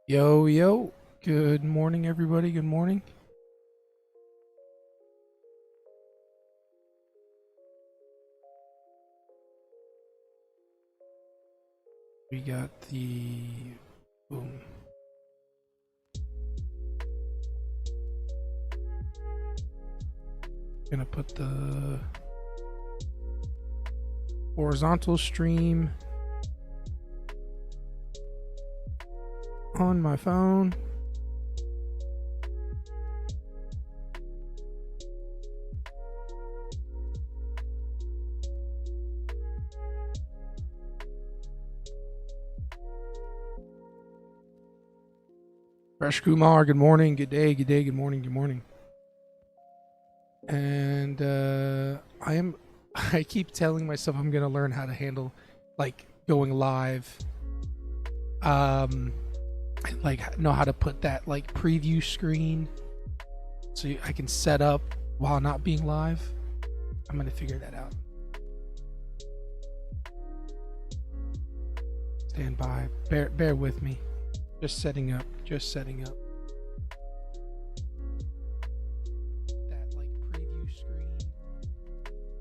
Yo, yo. Good morning, everybody. Good morning. We got the boom. Gonna put the horizontal stream on my phone. Fresh Kumar, good morning, good day, good morning, good morning. And I keep telling myself I'm gonna learn how to handle like going live. Like know how to put that like preview screen so I can set up while not being live. I'm gonna figure that out. Stand by. Bear with me. Just setting up. Just setting up. That like preview screen.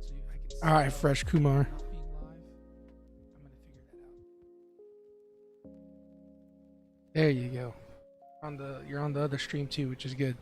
So I can. All right, Fresh Kumar. Not being live. I'm gonna figure that out. There you go. You're on the other stream too, which is good.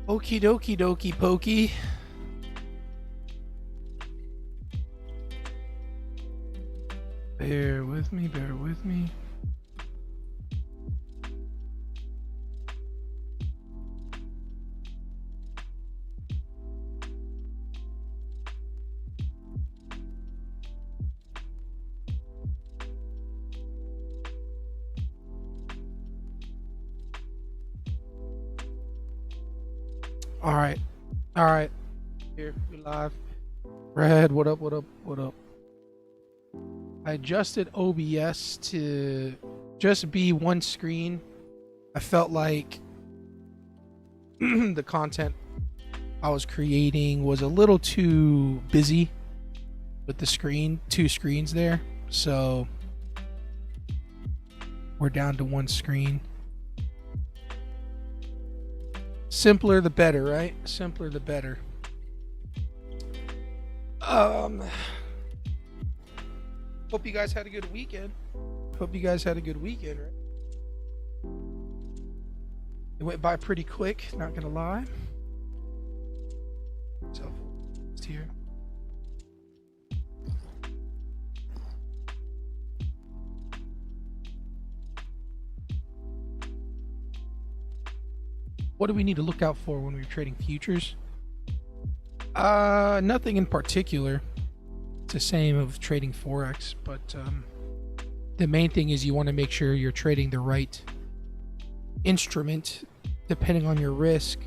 Okie dokie dokie pokey. Bear with me, bear with me. All right. All right. Here, we live. Red, what up, what up, what up? I adjusted OBS to just be one screen. I felt like the content I was creating was a little too busy with the screen, two screens there. So we're down to one screen. Simpler the better, right? Simpler the better. Hope you guys had a good weekend. Hope you guys had a good weekend, right? It went by pretty quick, not gonna lie. So, it's here. What do we need to look out for when we're trading futures? Nothing in particular. It's the same of trading Forex, but the main thing is you want to make sure you're trading the right instrument depending on your risk.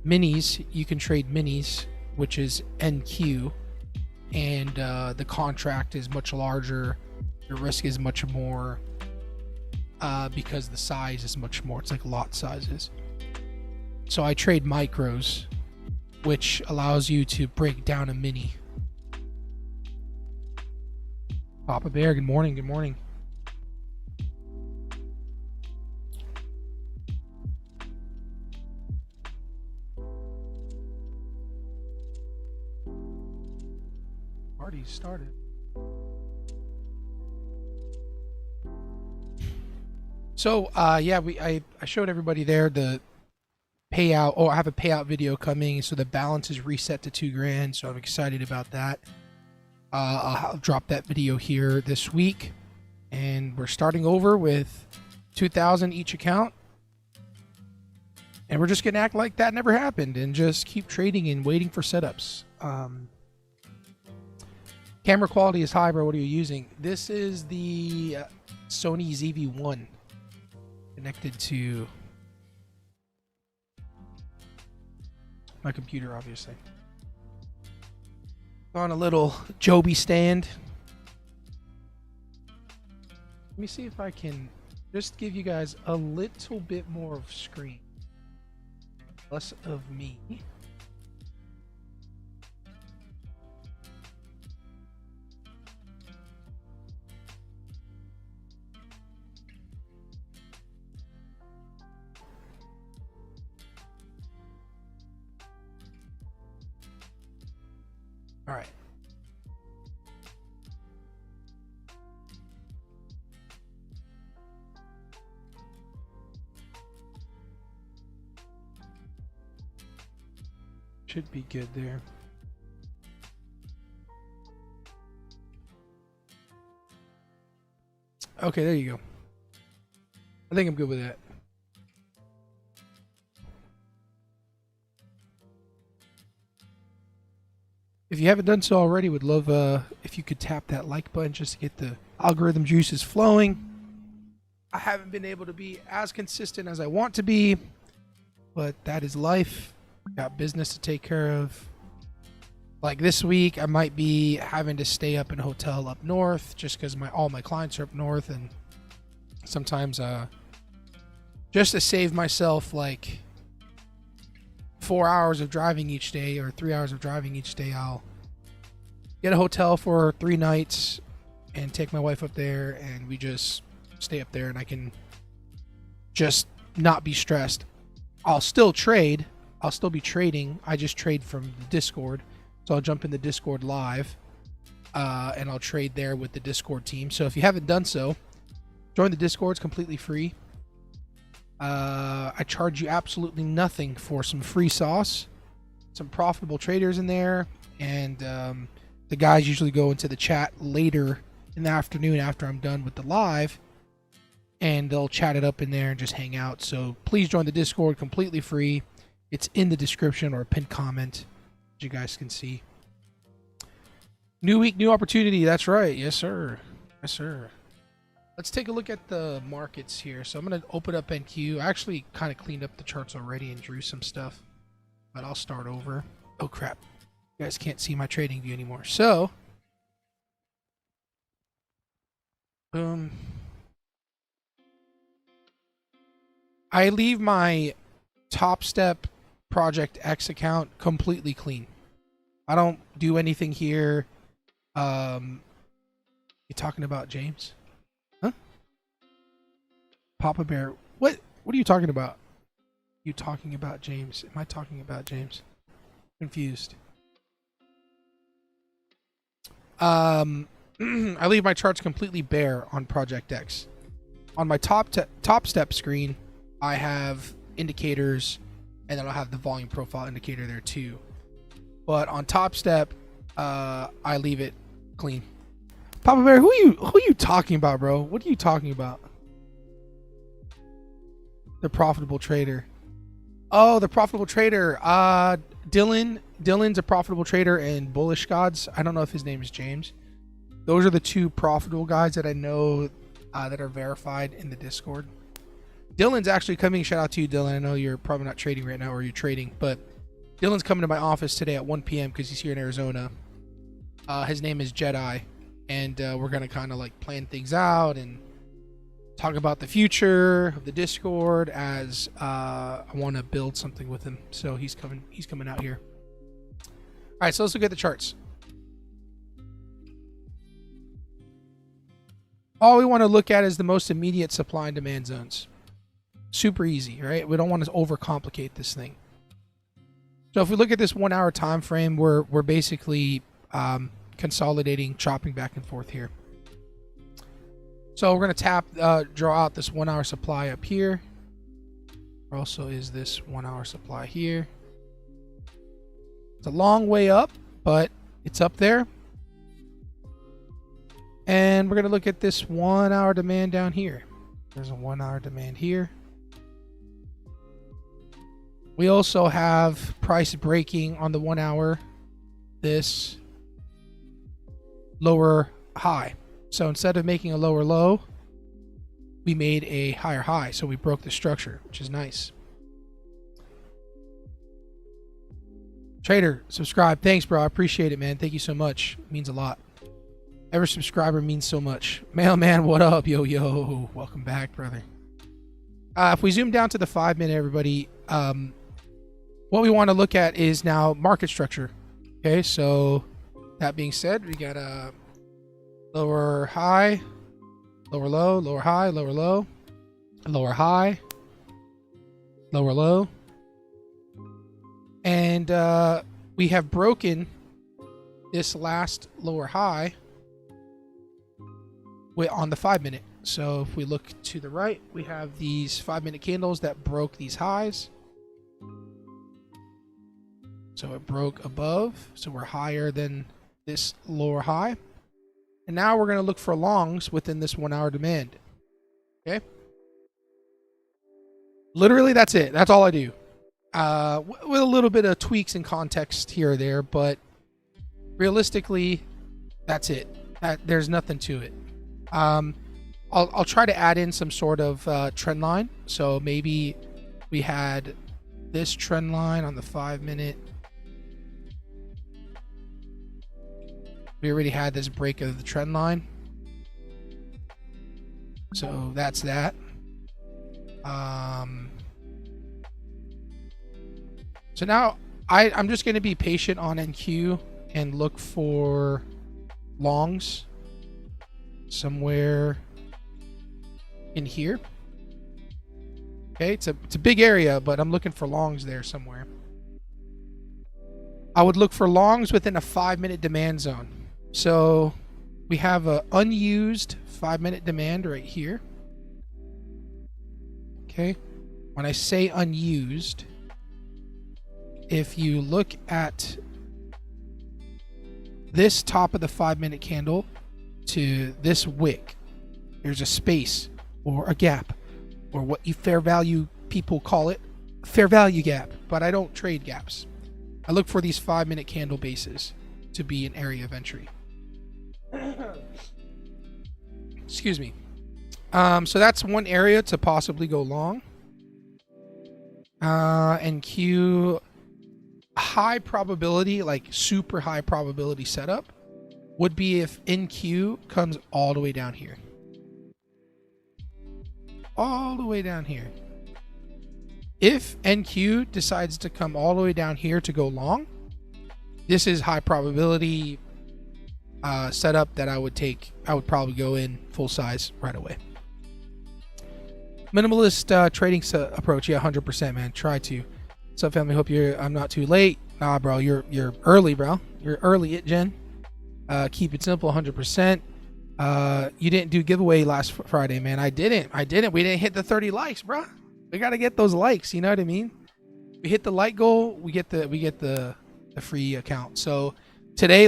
Minis, you can trade minis, which is NQ, and the contract is much larger. Your risk is much more because the size is much more. It's like lot sizes. So I trade micros, which allows you to break down a mini. Papa Bear, good morning. Good morning. Party started. So yeah, I showed everybody there the payout. Oh, I have a payout video coming, so the balance is reset to $2,000. So I'm excited about that. I'll drop that video here this week, and we're starting over with 2,000 each account, and we're just gonna act like that never happened and just keep trading and waiting for setups. Camera quality is high, bro. What are you using? This is the Sony ZV-1 connected to my computer, obviously. On a little Joby stand. Let me see if I can just give you guys a little bit more of screen, less of me. All right. Should be good there. Okay, there you go. I think I'm good with that. If you haven't done so already, would love if you could tap that like button just to get the algorithm juices flowing. I haven't been able to be as consistent as I want to be, but that is life. Got business to take care of. Like this week, I might be having to stay up in a hotel up north just because all my clients are up north, and sometimes just to save myself like 4 hours of driving each day or 3 hours of driving each day, I'll get a hotel for 3 nights and take my wife up there, and we just stay up there, and I can just not be stressed. I'll still trade. I'll still be trading. I just trade from the Discord. So I'll jump in the Discord live and I'll trade there with the Discord team. So if you haven't done so, join the Discord. It's completely free. I charge you absolutely nothing for some free sauce, some profitable traders in there, and the guys usually go into the chat later in the afternoon after I'm done with the live, and they'll chat it up in there and just hang out. So please join the Discord, completely free. It's in the description or a pinned comment, as you guys can see. New week, new opportunity. That's right. Yes, sir. Yes, sir. Let's take a look at the markets here. So I'm going to open up NQ. I actually kind of cleaned up the charts already and drew some stuff, but I'll start over. Oh, crap. You guys can't see my trading view anymore. So, boom. I leave my TopStep Project X account completely clean. I don't do anything here. You talking about James? Huh? Papa Bear. What are you talking about? You talking about James? Am I talking about James? Confused. I leave my charts completely bare on Project X. On my TopStep screen, I have indicators, and then I'll have the volume profile indicator there too. But on TopStep, I leave it clean. Papa Bear, who are you talking about, bro? What are you talking about? The profitable trader. Oh, the profitable trader. Dylan's a profitable trader, and Bullish Gods. I don't know if his name is James. Those are the two profitable guys that I know that are verified in the Discord. Dylan's actually coming. Shout out to you, Dylan. I know you're probably not trading right now, or you're trading, but Dylan's coming to my office today at 1 p.m. because he's here in Arizona. His name is Jedi, and we're gonna kind of like plan things out and talk about the future of the Discord as I want to build something with him. So he's coming out here. All right, so let's look at the charts. All we want to look at is the most immediate supply and demand zones. Super easy, right? We don't want to overcomplicate this thing. So if we look at this 1 hour time frame, we're basically consolidating, chopping back and forth here. So we're going to draw out this 1 hour supply up here. Also is this 1 hour supply here. It's a long way up, but it's up there. And we're going to look at this 1 hour demand down here. There's a 1 hour demand here. We also have price breaking on the 1 hour, this lower high. So instead of making a lower low, we made a higher high. So we broke the structure, which is nice. Trader, subscribe. Thanks, bro. I appreciate it, man. Thank you so much. It means a lot. Every subscriber means so much. Mailman, what up? Yo, yo. Welcome back, brother. If we zoom down to the 5 minute, everybody, what we want to look at is now market structure. Okay, so that being said, we got a lower high, lower low, lower high, lower low, lower high, lower low. And we have broken this last lower high on the 5 minute. So if we look to the right, we have these 5 minute candles that broke these highs. So it broke above, so we're higher than this lower high. And now we're going to look for longs within this 1 hour demand. Okay? Literally, that's it. That's all I do. With a little bit of tweaks and context here or there, but realistically, that's it. There's nothing to it. I'll try to add in some sort of trend line. So maybe we had this trend line on the 5 minute. We already had this break of the trend line. So that's that. So now I'm just going to be patient on NQ and look for longs somewhere in here. Okay, it's a big area, but I'm looking for longs there somewhere. I would look for longs within a 5 minute demand zone. So we have a unused 5 minute demand right here. Okay. When I say unused, if you look at this top of the 5 minute candle to this wick, there's a space or a gap, or what you fair value people call it, fair value gap, but I don't trade gaps. I look for these 5 minute candle bases to be an area of entry. Excuse me. So that's one area to possibly go long. And Q, high probability, like super high probability setup would be if NQ comes all the way down here. All the way down here. If NQ decides to come all the way down here to go long, this is high probability setup that I would take. I would probably go in full size right away. Minimalist trading approach, yeah, 100%, man. Try to. What's up, family? Hope I'm not too late. Nah, bro, you're early, bro. You're early, Gen. Keep it simple, 100%. You didn't do giveaway last Friday, man. I didn't. We didn't hit the 30 likes, bro. We gotta get those likes. You know what I mean? We hit the like goal, we get the free account. So today,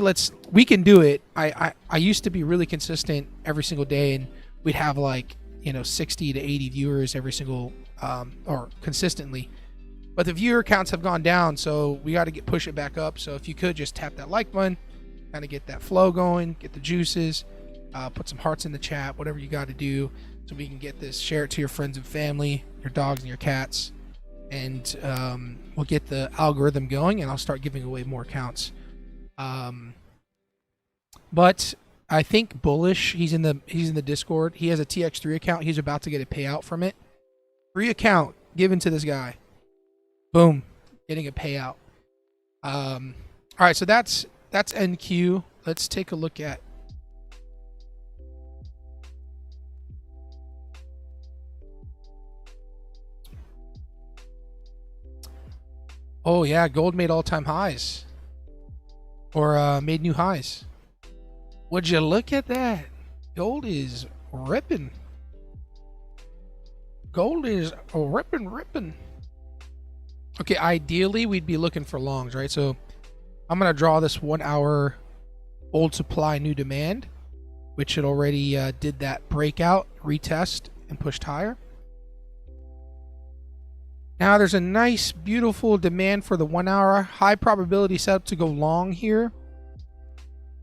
we can do it. I used to be really consistent every single day, and we'd have 60 to 80 viewers every single or consistently. But the viewer counts have gone down, so we got to push it back up. So if you could just tap that like button, kind of get that flow going, get the juices, put some hearts in the chat, whatever you got to do, so we can get this. Share it to your friends and family, your dogs and your cats, and we'll get the algorithm going, and I'll start giving away more accounts. But I think Bullish, he's in the Discord. He has a TX3 account. He's about to get a payout from it. Free account given to this guy. Boom, getting a payout. All right, so that's NQ. Let's take a look at. Oh yeah, gold made all-time highs, or made new highs. Would you look at that? Gold is ripping. Gold is ripping. Okay, ideally we'd be looking for longs, right? So I'm gonna draw this 1 hour old supply new demand, which it already did that breakout, retest, and pushed higher. Now there's a nice, beautiful demand for the 1 hour, high probability setup to go long here.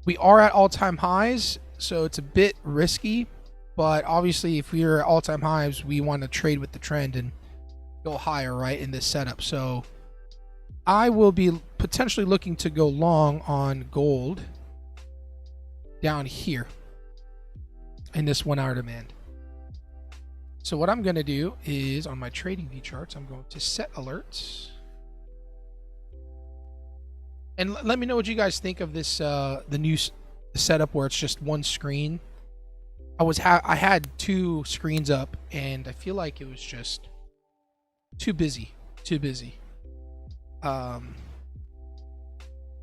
We are at all-time highs, so it's a bit risky, but obviously if we're at all-time highs, we want to trade with the trend and go higher, right, in this setup. So I will be potentially looking to go long on gold down here in this 1 hour demand. So what I'm going to do is, on my trading view charts, I'm going to set alerts. And let me know what you guys think of this, the new setup where it's just one screen. I had two screens up, and I feel like it was just too busy.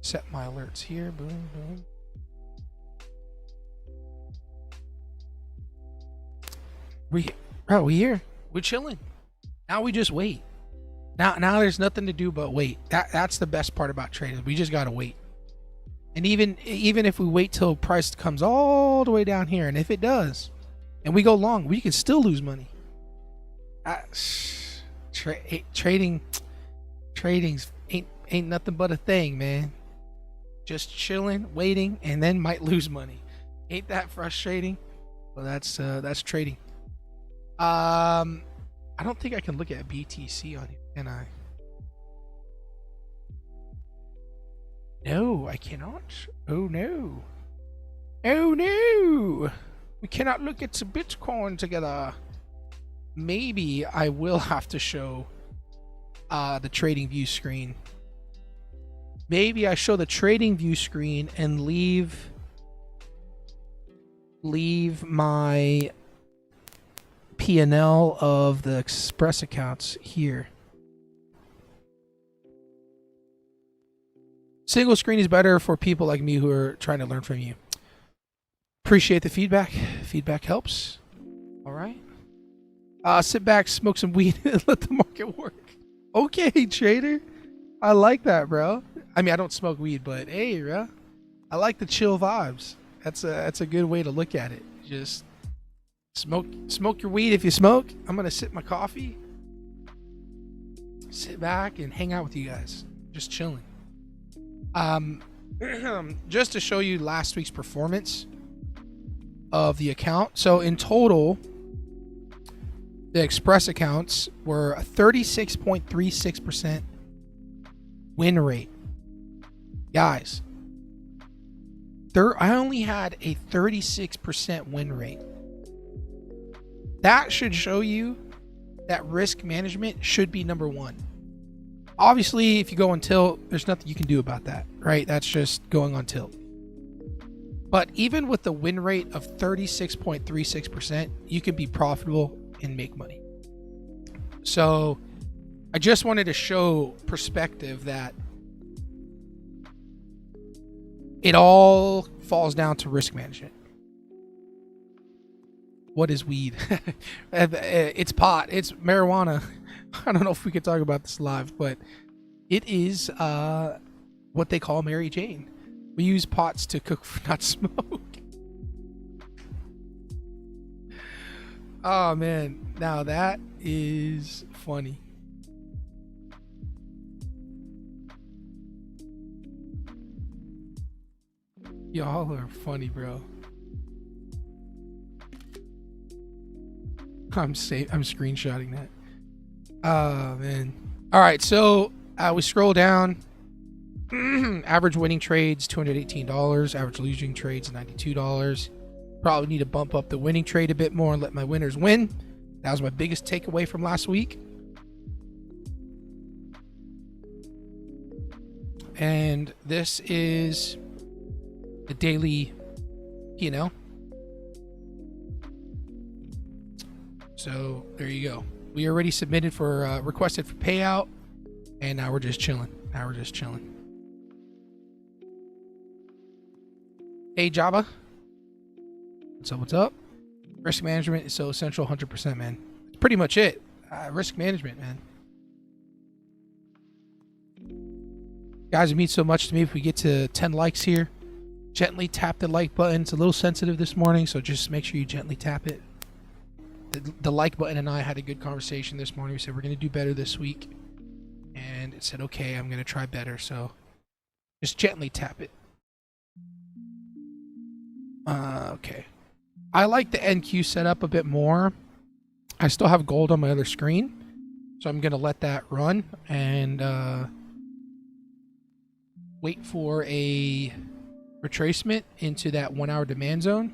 Set my alerts here. Boom, boom. We here. We're chilling. Now we just wait. Now there's nothing to do but wait. That's the best part about trading. We just gotta wait. And even if we wait till price comes all the way down here, and if it does, and we go long, we can still lose money. Trading's ain't nothing but a thing, man. Just chilling, waiting, and then might lose money. Ain't that frustrating? Well, that's trading. I don't think I can look at BTC on here, can I? No, I cannot. Oh no. Oh no. We cannot look at some Bitcoin together. Maybe I will have to show the trading view screen. Maybe I show the trading view screen and leave my P&L of the Express accounts here. Single screen is better for people like me who are trying to learn from you. Appreciate the feedback. Feedback helps. All right. Sit back, smoke some weed, and let the market work. Okay, trader. I like that, bro. I mean, I don't smoke weed, but hey, bro, I like the chill vibes. That's a good way to look at it. Just smoke your weed if you smoke. I'm gonna sip my coffee, sit back, and hang out with you guys. Just chilling. Just to show you last week's performance of the account. So in total, the Express accounts were a 36.36% win rate. Guys, I only had a 36% win rate. That should show you that risk management should be number one. Obviously, if you go on tilt, there's nothing you can do about that, right? That's just going on tilt. But even with the win rate of 36.36%, you can be profitable and make money. So I just wanted to show perspective that it all falls down to risk management. What is weed? It's pot. It's marijuana. I don't know if we could talk about this live, but it is what they call Mary Jane. We use pots to cook, not smoke. Oh man, now that is funny. Y'all are funny, bro. I'm screenshotting that. Oh man. All right, so we scroll down. Average winning trades $218. Average losing trades $92. Probably need to bump up the winning trade a bit more and let my winners win. That was my biggest takeaway from last week. And this is the daily P&L. So there you go. We already submitted for requested for payout, and now we're just chilling. Hey Java, what's up? Risk management is so essential, 100%, man. That's pretty much it. Risk management, man. Guys, it means so much to me if we get to 10 likes here. Gently tap the like button. It's a little sensitive this morning, so just make sure you gently tap it. The like button and I had a good conversation this morning. We said we're going to do better this week. And it said, okay, I'm going to try better. So just gently tap it. Okay. I like the NQ setup a bit more. I still have gold on my other screen. So I'm going to let that run and wait for a retracement into that 1 hour demand zone.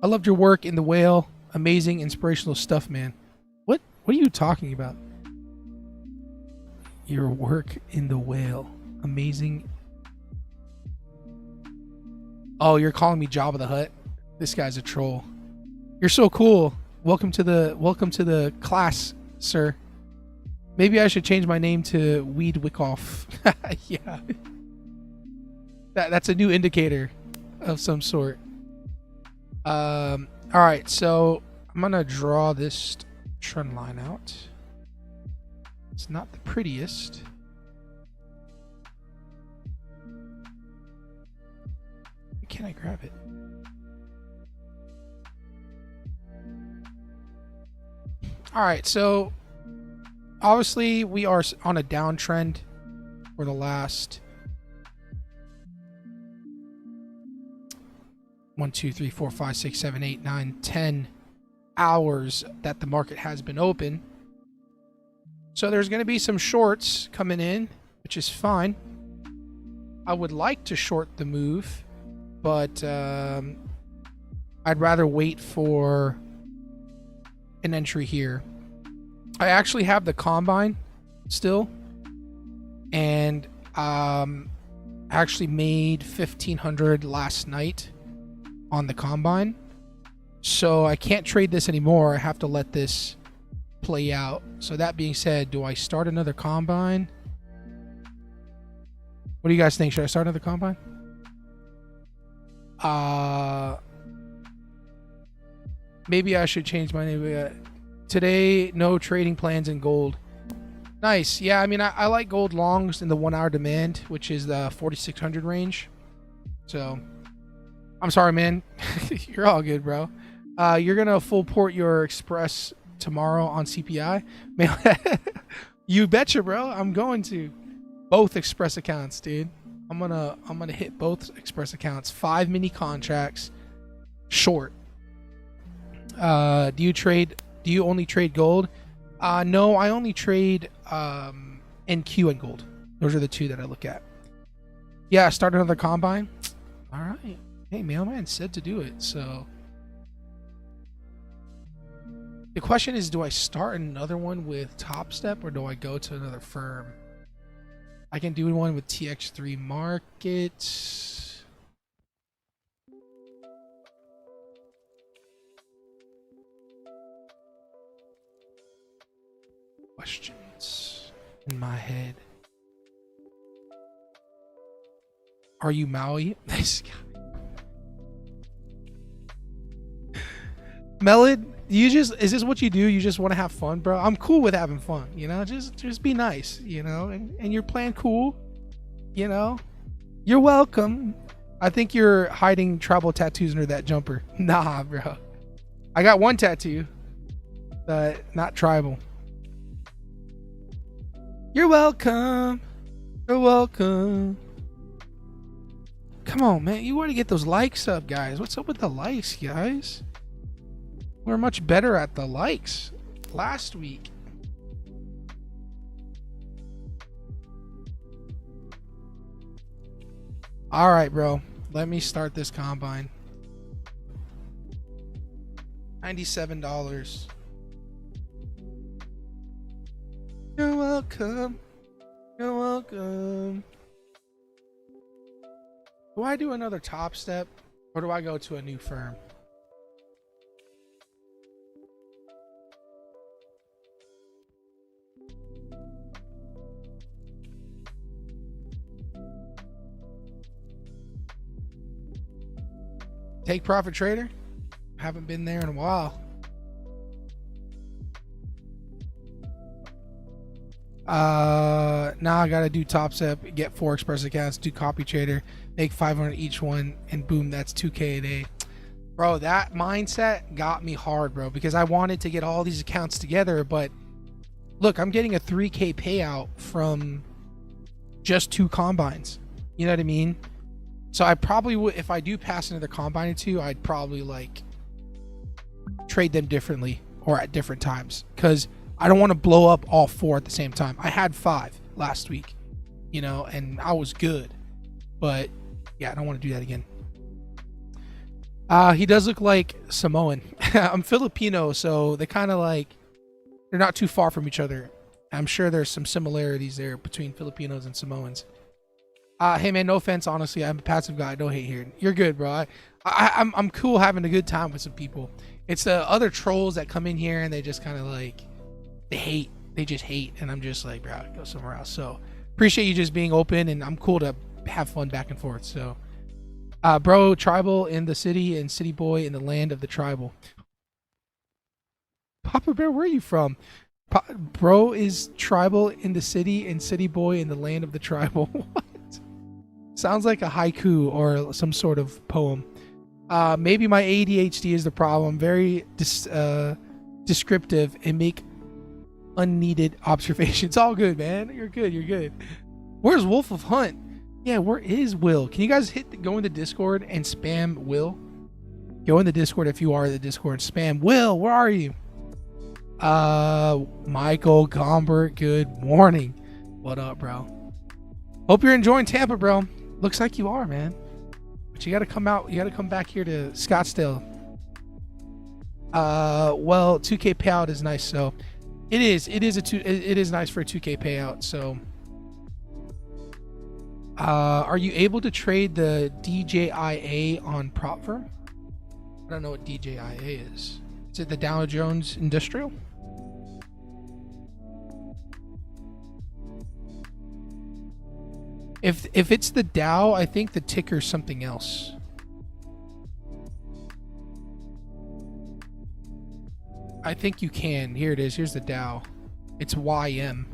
I loved your work in the whale. Amazing, inspirational stuff, man. What are you talking about? Your work in the whale. Amazing. Oh, you're calling me Jabba the Hutt? This guy's a troll. You're so cool. Welcome to the class, sir. Maybe I should change my name to Weed Wickoff. Yeah. That's a new indicator of some sort. All right, so I'm gonna draw this trend line out. It's not the prettiest. Why can't I grab it? All right, so obviously we are on a downtrend for the last 1, 2, 3, 4, 5, 6, 7, 8, 9, 10 hours that the market has been open. So there's going to be some shorts coming in, which is fine. I would like to short the move, but I'd rather wait for an entry here. I actually have the combine still, and actually made 1,500 last night on the combine, so I can't trade this anymore. I have to let this play out. So that being said, do I start another combine? What do you guys think? Should I start another combine? Maybe I should change my name. Today, no trading plans in gold. Nice. Yeah, I mean, I like gold longs in the 1 hour demand, which is the 4,600 range. So I'm sorry, man. You're all good, bro. You're going to full port your Express tomorrow on CPI? You betcha, bro. I'm going to. Both Express accounts, dude. I'm gonna hit both Express accounts. 5 mini contracts. Short. Do you only trade gold? No, I only trade NQ and gold. Those are the two that I look at. Yeah, start another combine. All right. Hey, Mailman said to do it, so the question is, do I start another one with TopStep or do I go to another firm? I can do one with TX3 Markets. Questions in my head. Are you Maui? This guy. Melid, is this what you do? You just want to have fun, bro? I'm cool with having fun, you know? Just be nice, you know? And you're playing cool, you know? You're welcome. I think you're hiding tribal tattoos under that jumper. Nah, bro. I got one tattoo, but not tribal. You're welcome. You're welcome. Come on, man. You want to get those likes up, guys. What's up with the likes, guys? We're much better at the likes last week. All right, bro. Let me start this combine. $97. You're welcome. You're welcome. Do I do another TopStep or do I go to a new firm? Take Profit Trader? Haven't been there in a while. Now I gotta do TopStep, get 4 Express accounts, do Copy Trader, make 500 each one, and boom, that's 2K a day. Bro, that mindset got me hard, bro, because I wanted to get all these accounts together, but look, I'm getting a 3K payout from just 2 combines. You know what I mean? So I probably would, if I do pass another combine or 2, I'd probably like trade them differently or at different times, because I don't want to blow up all 4 at the same time. I had 5 last week, you know, and I was good, but yeah, I don't want to do that again. He does look like Samoan. I'm Filipino, so they kind of like, they're not too far from each other. I'm sure there's some similarities there between Filipinos and Samoans. Hey man, no offense, honestly, I'm a passive guy. I don't hate here. You're good, bro. I'm cool having a good time with some people. It's the other trolls that come in here and they just kind of like, they just hate, and I'm just like, bro, go somewhere else. So appreciate you just being open, and I'm cool to have fun back and forth. So bro, tribal in the city and city boy in the land of the tribal. Papa Bear, where are you from? Bro is tribal in the city and city boy in the land of the tribal. What? Sounds like a haiku or some sort of poem. Maybe my ADHD is the problem. Very descriptive and make unneeded observations. All good, man. You're good. You're good. Where's Wolf of Hunt? Yeah, where is Will? Can you guys go in the Discord and spam Will? Go in the Discord if you are in the Discord. Spam Will. Where are you? Michael Gombert. Good morning. What up, bro? Hope you're enjoying Tampa, bro. Looks like you are, man. But you got to come out. You got to come back here to Scottsdale. Well, 2K payout is nice, so it is. It is nice for a 2K payout. So, are you able to trade the DJIA on prop firm? I don't know what DJIA is. Is it the Dow Jones Industrial? If it's the Dow, I think the ticker's something else. I think you can. Here it is. Here's the Dow. It's YM.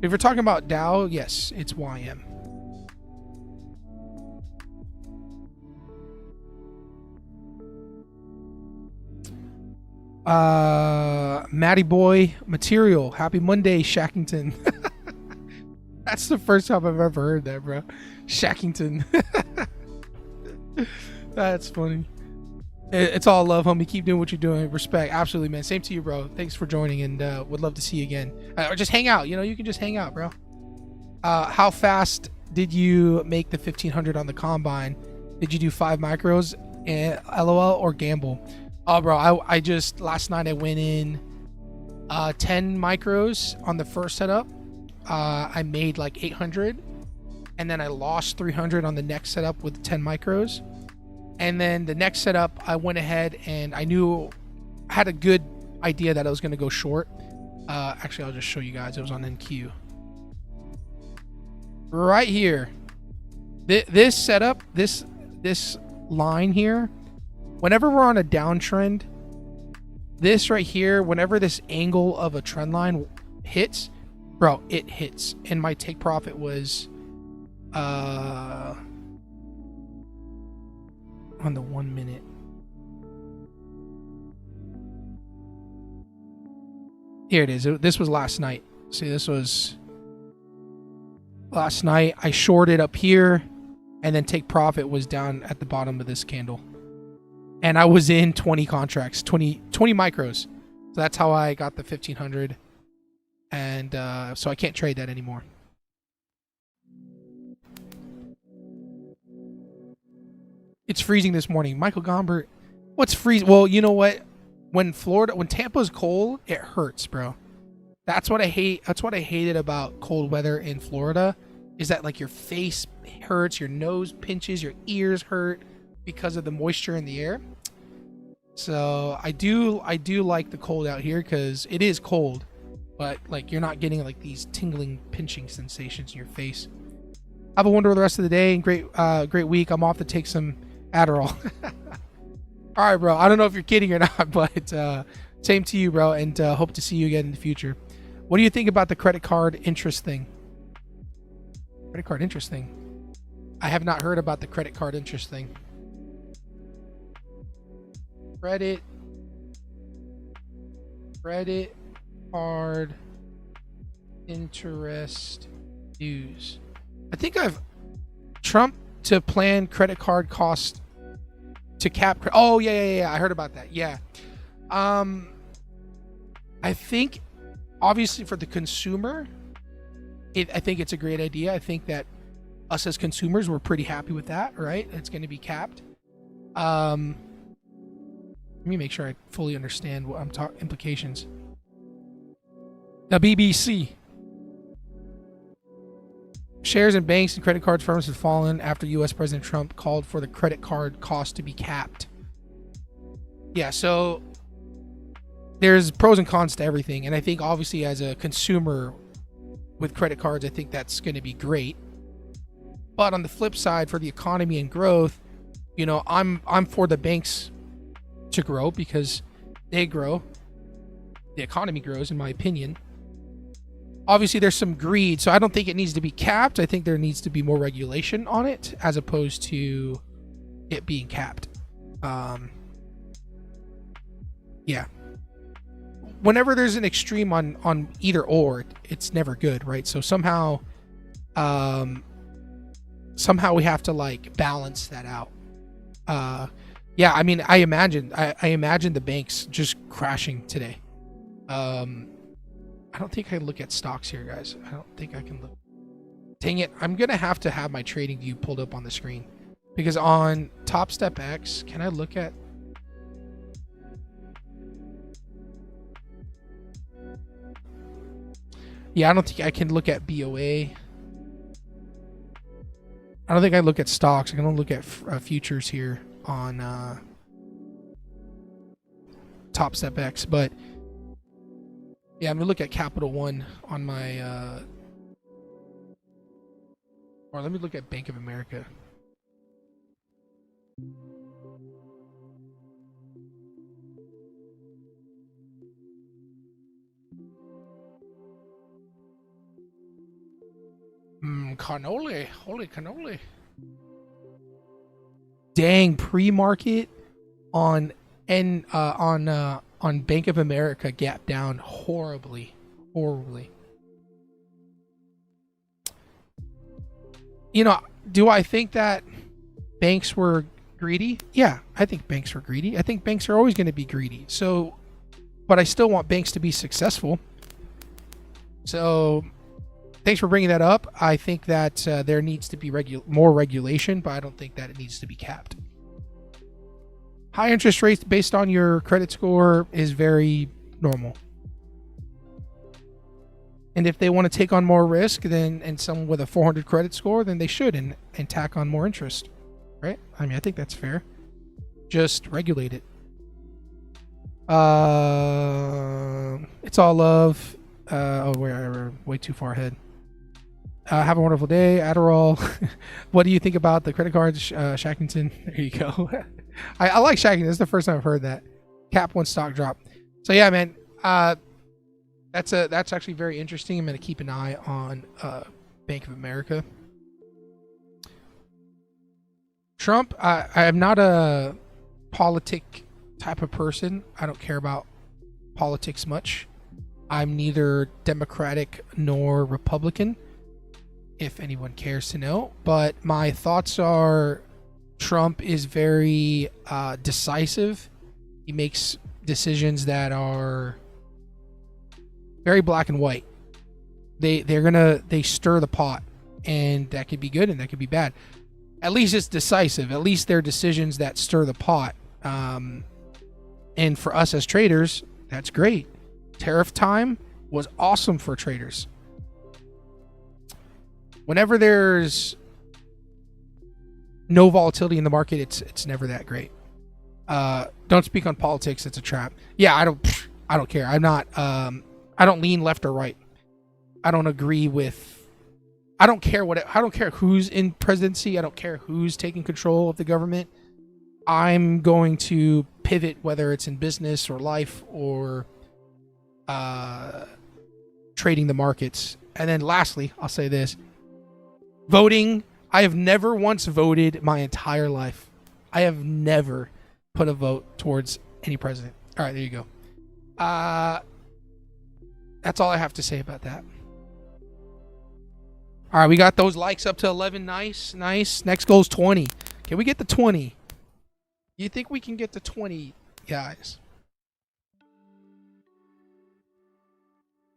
If you're talking about Dow, yes, it's YM. Matty Boy Material. Happy Monday, Shackington. That's the first time I've ever heard that, bro. Shackington. That's funny. It's all love, homie. Keep doing what you're doing. Respect. Absolutely, man. Same to you, bro. Thanks for joining, and would love to see you again. Or just hang out. You know, you can just hang out, bro. How fast did you make the 1500 on the combine? Did you do 5 micros, LOL, or gamble? Oh, bro, I just, last night I went in 10 micros on the first setup. I made like 800, and then I lost 300 on the next setup with 10 micros. And then the next setup, I went ahead and I had a good idea that I was going to go short. Actually, I'll just show you guys. It was on NQ. Right here. This setup, this line here, whenever we're on a downtrend, this right here, whenever this angle of a trend line hits, bro, it hits. And my take profit was on the 1 minute. Here it is. This was last night. See, this was last night. I shorted up here, and then take profit was down at the bottom of this candle. And I was in 20 contracts, 20 micros. So that's how I got the 1500. And so I can't trade that anymore. It's freezing this morning. Michael Gombert, what's freezing? Well, you know what? When Tampa's cold, it hurts, bro. That's what I hate. That's what I hated about cold weather in Florida, is that like your face hurts, your nose pinches, your ears hurt because of the moisture in the air. So I do like the cold out here because it is cold, but like you're not getting like these tingling, pinching sensations in your face. Have a wonderful rest of the day and great week. I'm off to take some Adderall. All right, bro. I don't know if you're kidding or not, but same to you, bro. And hope to see you again in the future. What do you think about the credit card interest thing? Credit card interest thing. I have not heard about the credit card interest thing. Credit card interest news. I think Trump to plan credit card cost to cap. Oh yeah. I heard about that. Yeah. I think obviously for the consumer, I think it's a great idea. I think that us as consumers, we're pretty happy with that, right? It's going to be capped. Let me make sure I fully understand what I'm talking implications. The BBC. Shares in banks and credit card firms have fallen after U.S. President Trump called for the credit card cost to be capped. Yeah, so there's pros and cons to everything. And I think obviously as a consumer with credit cards, I think that's going to be great. But on the flip side, for the economy and growth, you know, I'm for the banks to grow because they grow. The economy grows, in my opinion. Obviously, there's some greed, so I don't think it needs to be capped. I think there needs to be more regulation on it as opposed to it being capped. Yeah. Whenever there's an extreme on either or, it's never good, right? So somehow we have to like balance that out. Yeah, I mean, I imagine the banks just crashing today. I don't think I look at stocks here, guys. I don't think I can look. Dang it. I'm going to have my trading view pulled up on the screen. Because on TopStep X, can I look at... Yeah, I don't think I can look at BOA. I don't think I look at stocks. I can only look at futures here on TopStep X. But... yeah, I'm going to look at Capital One on my... or let me look at Bank of America. Cannoli. Holy cannoli. Dang, pre-market on Bank of America gap down horribly. You know, do I think that banks were greedy? Yeah, I think banks were greedy. I think banks are always going to be greedy. So, but I still want banks to be successful. So, thanks for bringing that up. I think that there needs to be more regulation, but I don't think that it needs to be capped. High interest rates based on your credit score is very normal. And if they want to take on more risk and someone with a 400 credit score, then they should and tack on more interest. Right? I mean, I think that's fair. Just regulate it. It's all love. We're way too far ahead. Have a wonderful day. Adderall. What do you think about the credit cards, Shackington? There you go. I like Shackington. This is the first time I've heard that. Cap one stock drop. So yeah, man. That's actually very interesting. I'm going to keep an eye on Bank of America. Trump, I am not a politic type of person. I don't care about politics much. I'm neither Democratic nor Republican. if anyone cares to know. But my thoughts are Trump is very decisive. He makes decisions that are very black and white. They stir the pot, and that could be good and that could be bad. At least it's decisive. At least they're decisions that stir the pot. And for us as traders, that's great. Tariff time was awesome for traders. Whenever there's no volatility in the market, it's never that great. Don't speak on politics. It's a trap. Yeah, I don't care. I'm not. I don't lean left or right. I don't agree with. I don't care I don't care who's in presidency. I don't care who's taking control of the government. I'm going to pivot, whether it's in business or life or trading the markets. And then lastly, I'll say this. Voting. I have never once voted my entire life. I have never put a vote towards any president. All right, there you go. That's all I have to say about that. All right, we got those likes up to 11. Nice. Next goal is 20. Can we get the 20? You think we can get the 20, guys?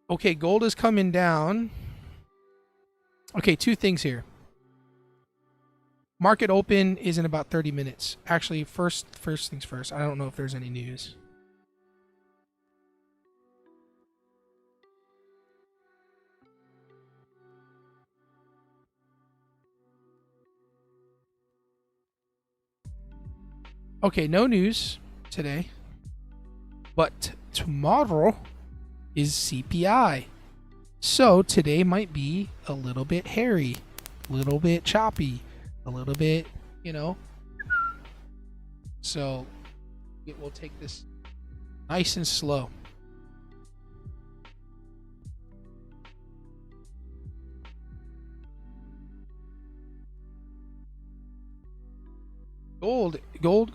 Okay, gold is coming down. Okay, two things here. Market open is in about 30 minutes. Actually, first things first. I don't know if there's any news. Okay, no news today. But tomorrow is CPI. So today might be a little bit hairy, a little bit choppy, a little bit, So we'll take this nice and slow. Gold. Gold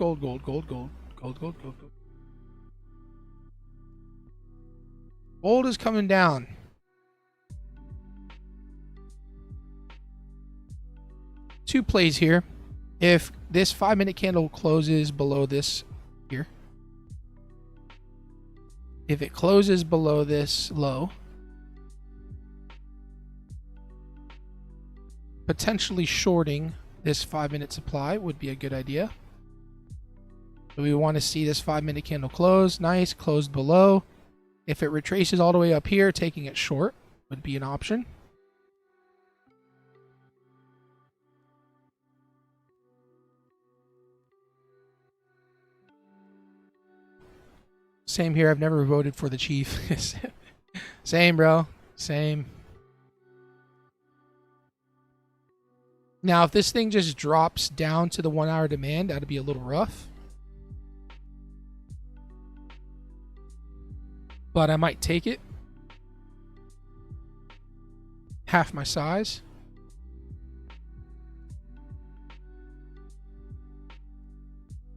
is coming down. Two plays here. If this 5-minute candle closes below this here, if it closes below this low, potentially shorting this 5-minute supply would be a good idea. So we want to see this 5-minute candle close. Nice, closed below. If it retraces all the way up here, taking it short would be an option. Same here. I've never voted for the chief. Same, bro. Same. Now, if this thing just drops down to the 1-hour demand, that'd be a little rough. But I might take it. Half my size.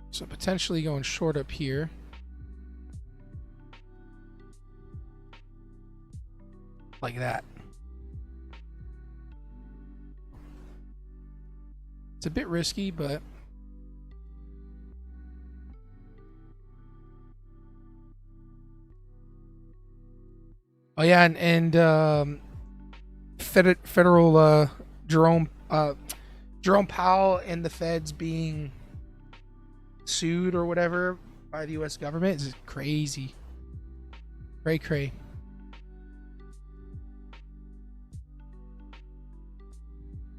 So potentially going short up here. Like that. It's a bit risky, but oh yeah, and federal Jerome Powell and the feds being sued or whatever by the U.S. government is crazy. Cray.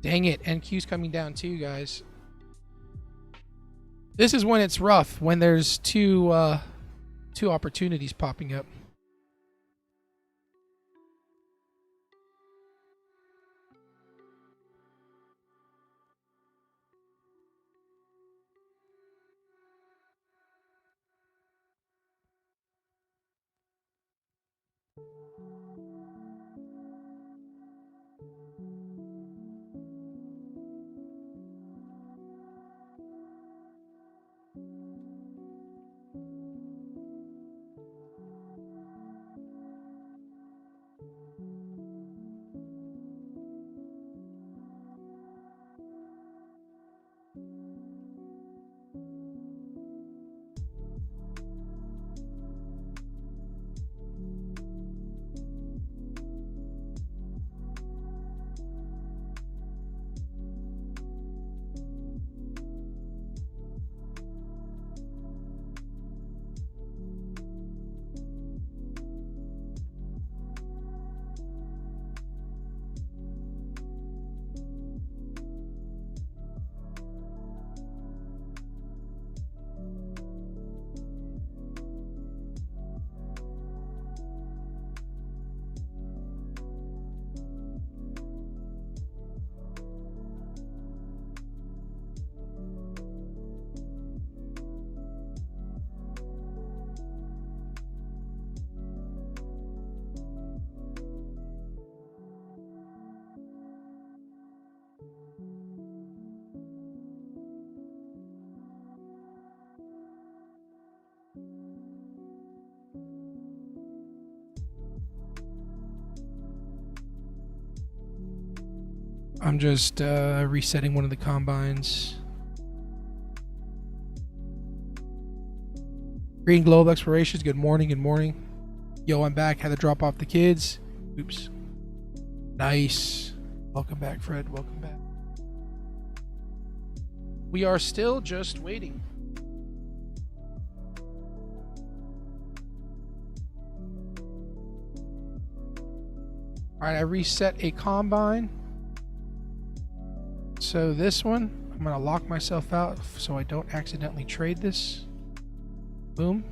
Dang it, NQ's coming down too, guys. This is when it's rough, when there's two opportunities popping up. I'm just resetting one of the combines. Green Globe Explorations, good morning, good morning. Yo, I'm back. Had to drop off the kids. Oops. Nice. Welcome back, Fred. Welcome back. We are still just waiting. All right, I reset a combine. So this one, I'm going to lock myself out so I don't accidentally trade this. Boom.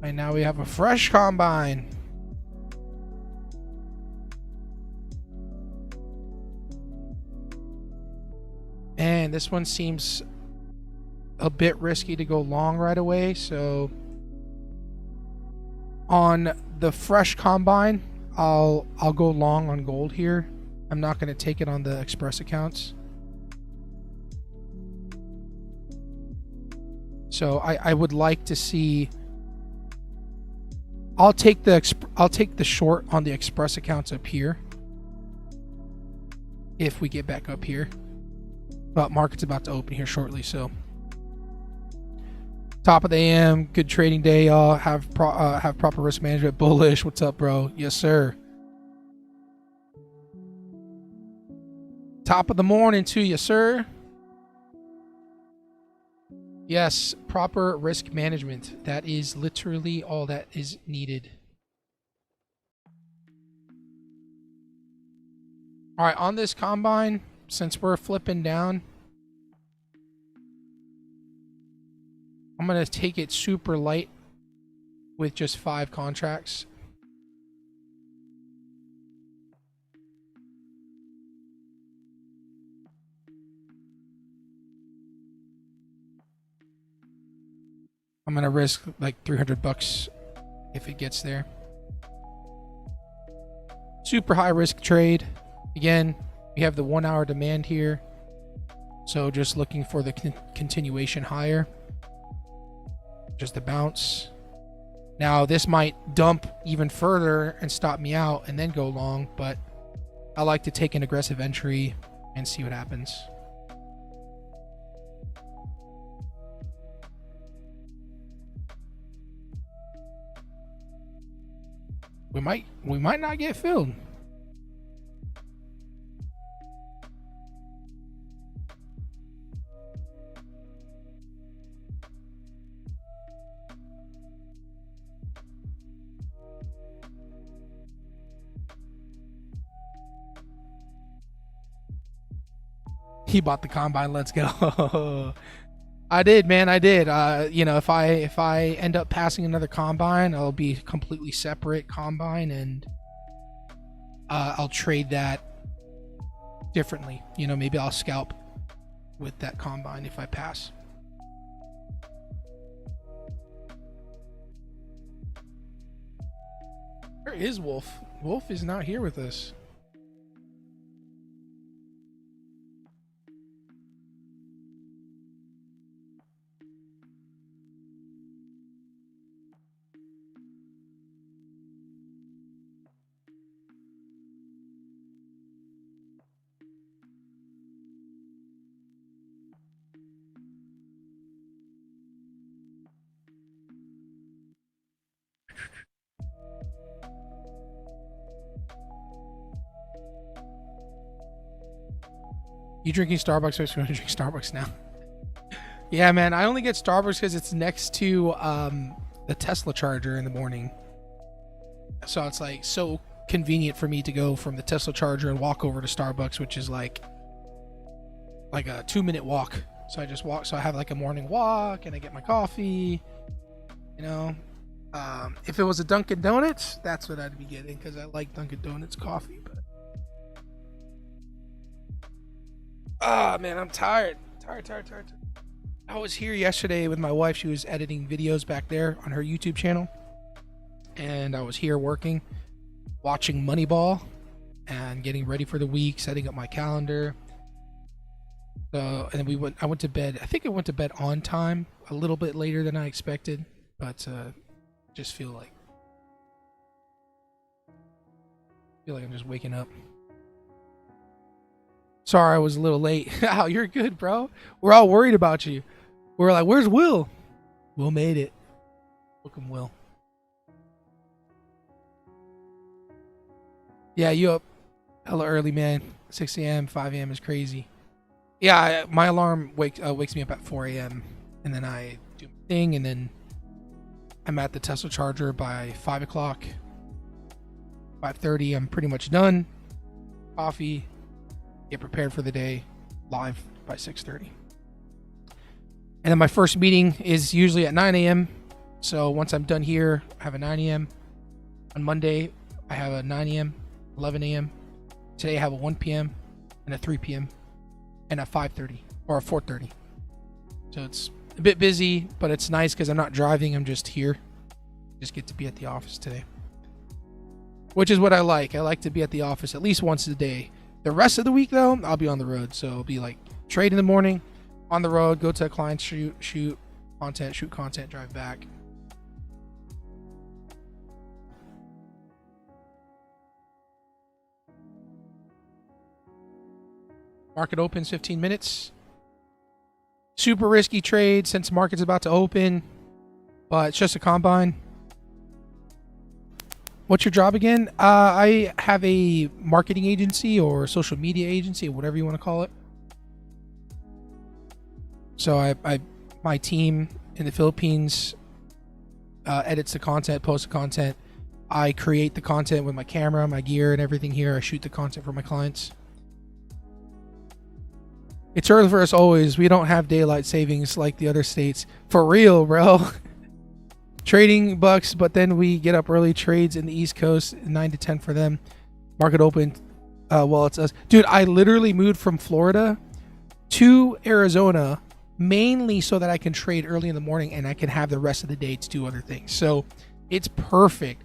And now we have a fresh combine. And this one seems a bit risky to go long right away. So on the fresh combine, I'll go long on gold here. I'm not going to take it on the express accounts. So I would like to see. I'll take the short on the express accounts up here if we get back up here. But market's about to open here shortly, so top of the AM, good trading day, y'all. Have proper risk management. Bullish, what's up, bro? Yes, sir. Top of the morning to you, sir. Yes, proper risk management. That is literally all that is needed. All right, on this combine, since we're flipping down, I'm going to take it super light with just 5 contracts. I'm going to risk like $300 if it gets there. Super high risk trade. Again, we have the 1 hour demand here. So just looking for the continuation higher. Just a bounce. Now this might dump even further and stop me out and then go long, but I like to take an aggressive entry and see what happens. We might not get filled. He bought the combine. Let's go. I did, man. I did. You know, if I end up passing another combine, I'll be completely separate combine, and I'll trade that differently. You know, maybe I'll scalp with that combine if I pass. Where is Wolf? Wolf is not here with us. You drinking Starbucks? I'm going to drink Starbucks now. Yeah, man. I only get Starbucks because it's next to the Tesla charger in the morning. So it's like so convenient for me to go from the Tesla charger and walk over to Starbucks, which is like a 2-minute walk. So I just walk. So I have like a morning walk and I get my coffee. You know, if it was a Dunkin' Donuts, that's what I'd be getting because I like Dunkin' Donuts coffee. But man, I'm tired. Tired. I was here yesterday with my wife. She was editing videos back there on her YouTube channel. And I was here working, watching Moneyball and getting ready for the week, setting up my calendar. So, and then I went to bed. I think I went to bed on time, a little bit later than I expected, but just feel like I'm just waking up. Sorry, I was a little late. Oh, you're good, bro. We're all worried about you. We're like, where's Will? Will made it. Welcome, Will. Yeah, you up hella early, man. 6 a.m., 5 a.m. is crazy. Yeah, my alarm wakes me up at 4 a.m. and then I do my thing, and then I'm at the Tesla charger by 5 o'clock. 5:30, I'm pretty much done. Coffee, get prepared for the day, live by 6:30. And then my first meeting is usually at 9 a.m. So once I'm done here, I have a 9 a.m. On Monday, I have a 9 a.m., 11 a.m. Today I have a 1 p.m. and a 3 p.m. and a 5:30 or a 4:30. So it's a bit busy, but it's nice because I'm not driving. I'm just here. Just get to be at the office today, which is what I like. I like to be at the office at least once a day. The rest of the week, though, I'll be on the road. So it'll be like trade in the morning, on the road, go to a client, shoot content, drive back. Market opens 15 minutes. Super risky trade since market's about to open, but it's just a combine. What's your job again? I have a marketing agency or social media agency, whatever you want to call it. So my team in the Philippines edits the content, posts the content. I create the content with my camera, my gear, and everything here. I shoot the content for my clients. It's early for us always. We don't have daylight savings like the other states. For real, bro. Trading bucks, but then we get up early. Trades in the East Coast, 9 to 10 for them. Market open. Well, it's us. Dude, I literally moved from Florida to Arizona mainly so that I can trade early in the morning and I can have the rest of the day to do other things. So it's perfect.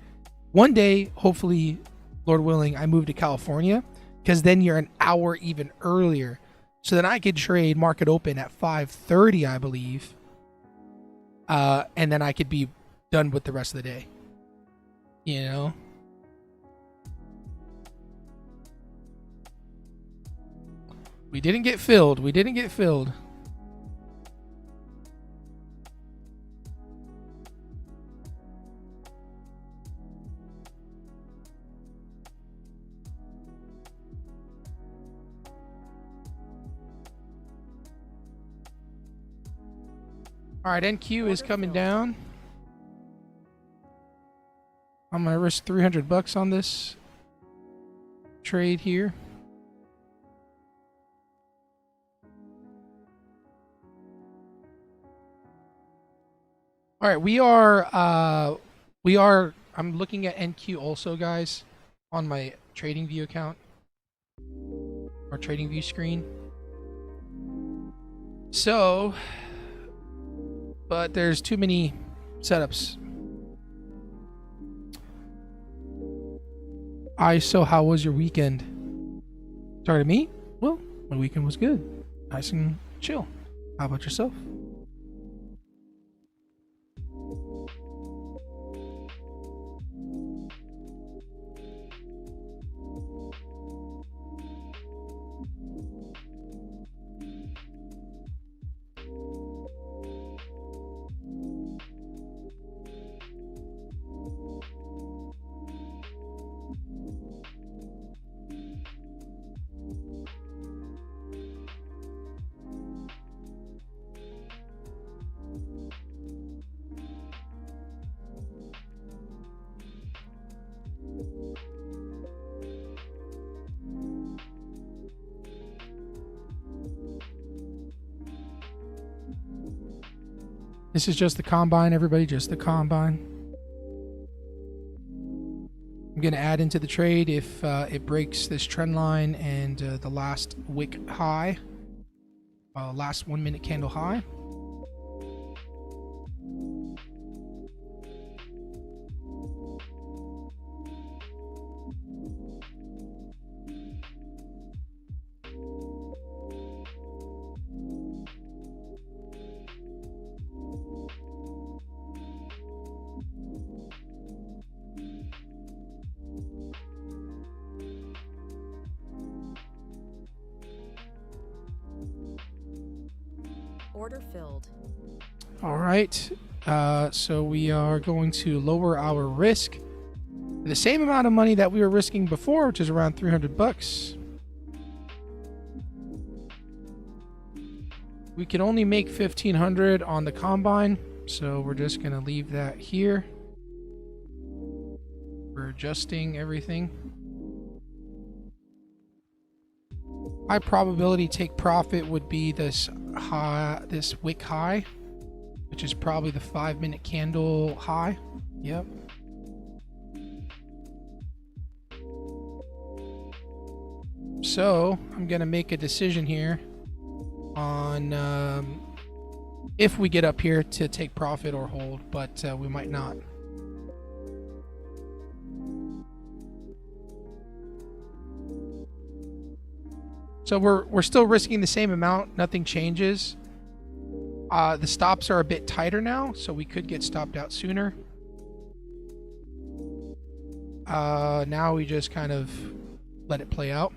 One day, hopefully, Lord willing, I move to California because then you're an hour even earlier. So then I could trade market open at 5:30, I believe. And then I could be done with the rest of the day. You know? We didn't get filled. All right, NQ is coming down. I'm gonna risk $300 on this trade here. All right, we are. I'm looking at NQ also, guys, on my trading view account or trading view screen. So, but there's too many setups. So how was your weekend? Sorry to me? Well, my weekend was good. Nice and chill. How about yourself? This is just the combine, everybody, just the combine. I'm going to add into the trade if it breaks this trend line and the last wick high, last 1 minute candle high. Order filled. All right. So we are going to lower our risk the same amount of money that we were risking before, which is around 300 bucks. We can only make 1500 on the combine, so we're just going to leave that here. We're adjusting everything. High probability take profit would be this wick high, which is probably the 5-minute candle high. Yep. So I'm gonna make a decision here on if we get up here to take profit or hold, but we might not. So we're still risking the same amount. Nothing changes. The stops are a bit tighter now, so we could get stopped out sooner. Now we just kind of let it play out.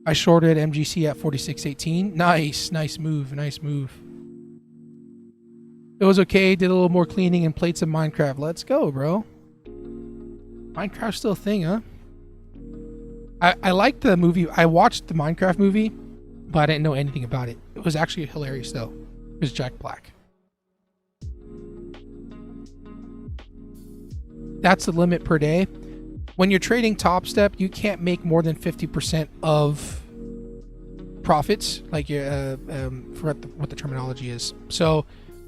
I shorted MGC at 46.18. Nice move. It was okay. Did a little more cleaning and played some Minecraft. Let's go, bro. Minecraft's still a thing, huh? I liked the movie. I watched the Minecraft movie, but I didn't know anything about it. It was actually hilarious, though. It was Jack Black. That's the limit per day. When you're trading TopStep, you can't make more than 50% of profits. Like, forgot what the terminology is. So,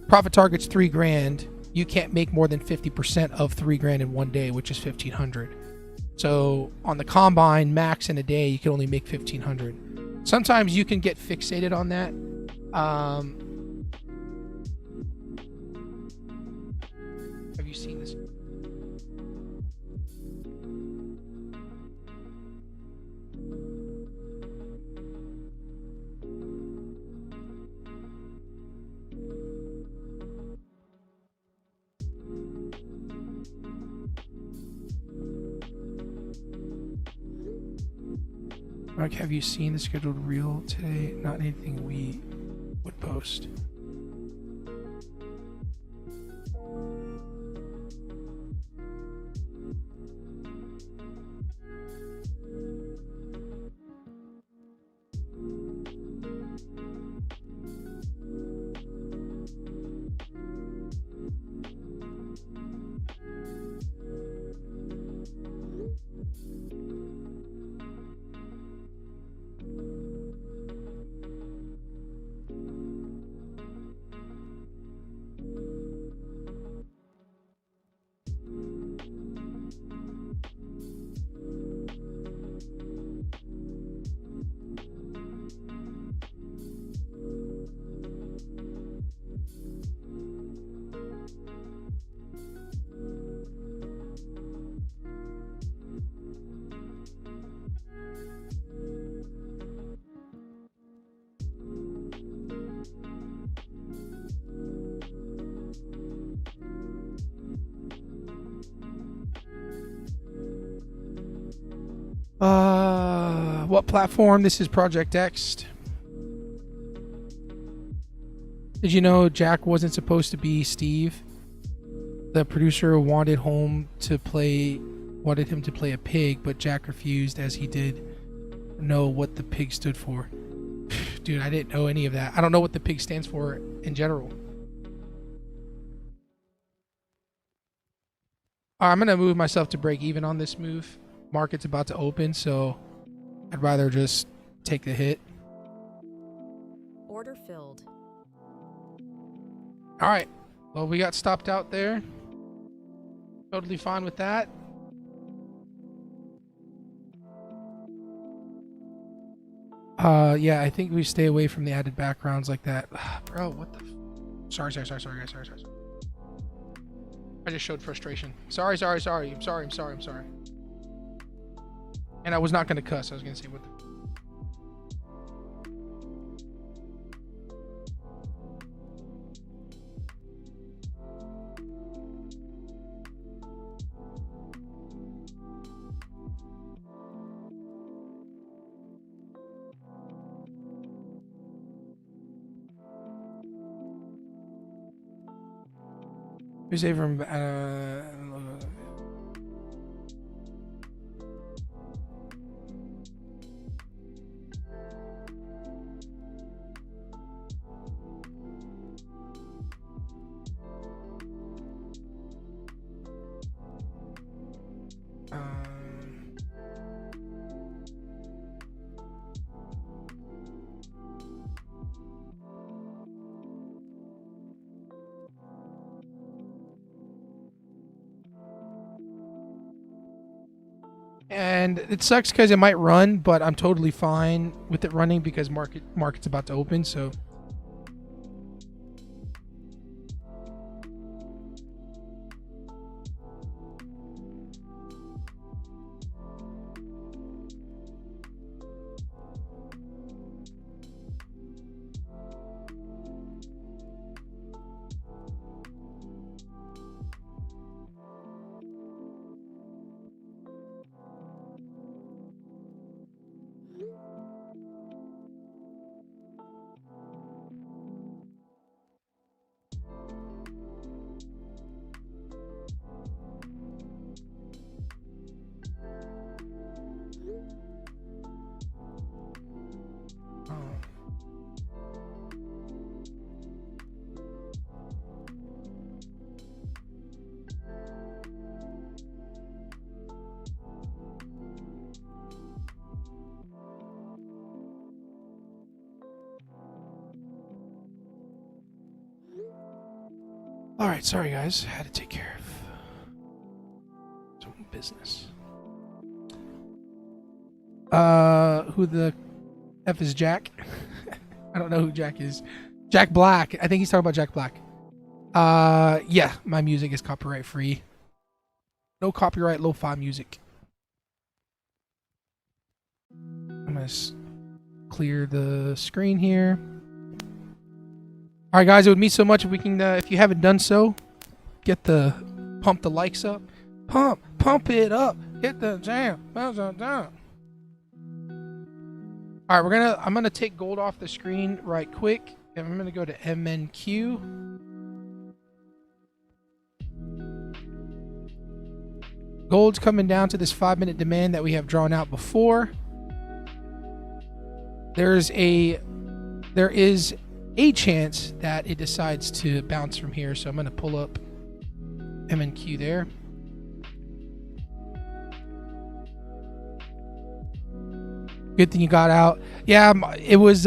profit target's $3,000. You can't make more than 50% of $3,000 in one day, which is 1,500. So, on the combine, max in a day, you can only make 1,500. Sometimes you can get fixated on that. Have you seen this? Mark, have you seen the scheduled reel today? Not anything we would post. What platform? This is Project X. Did you know Jack wasn't supposed to be Steve? The producer wanted him to play a pig, but Jack refused as he did know what the pig stood for. Dude, I didn't know any of that. I don't know what the pig stands for in general. I'm gonna move myself to break even on this move. Market's about to open, so I'd rather just take the hit. Order filled. All right. Well, we got stopped out there. Totally fine with that. Yeah, I think we stay away from the added backgrounds like that. Bro, what the... Sorry, guys. Sorry. I just showed frustration. Sorry. I'm sorry. And I was not going to cuss. I was going to say what the... We say from and it sucks because it might run, but I'm totally fine with it running because market's about to open. So all right, sorry guys, had to take care of some business. Who the F is Jack? I don't know who Jack is. Jack Black. I think he's talking about Jack Black. Yeah, my music is copyright free. No copyright lo-fi music. I'm gonna clear the screen here. All right, guys, it would mean so much if we can, if you haven't done so, pump the likes up, pump it up, hit the jam, down. All right, I'm gonna take gold off the screen right quick, and I'm gonna go to MNQ. Gold's coming down to this 5-minute demand that we have drawn out before. There is a chance that it decides to bounce from here, so I'm going to pull up MNQ there. Good thing you got out. Yeah, it was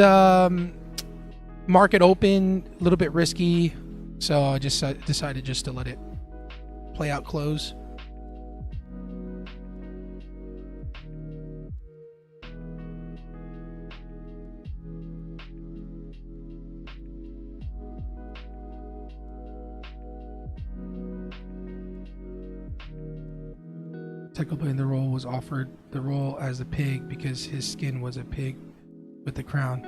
market open, a little bit risky, so I just decided just to let it play out close. Technically, the role was offered the role as a pig because his skin was a pig with the crown.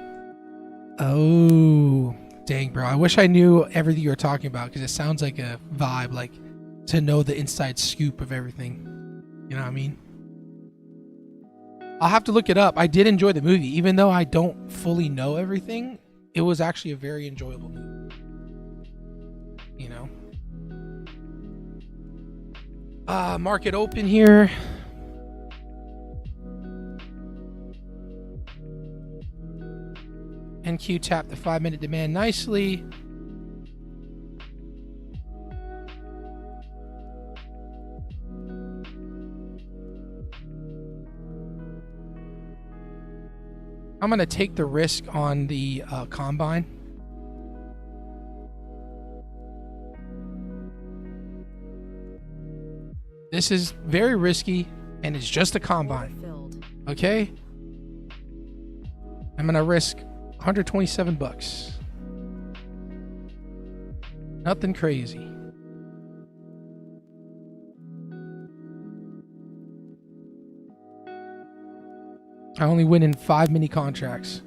Oh, dang, bro. I wish I knew everything you were talking about because it sounds like a vibe, like to know the inside scoop of everything. You know what I mean? I'll have to look it up. I did enjoy the movie. Even though I don't fully know everything, it was actually a very enjoyable movie. You know? Market open here. NQ tapped the 5-minute demand nicely. I'm going to take the risk on the combine. This is very risky, and it's just a combine. Okay? I'm going to risk 127 bucks. Nothing crazy. I only win in 5 mini contracts.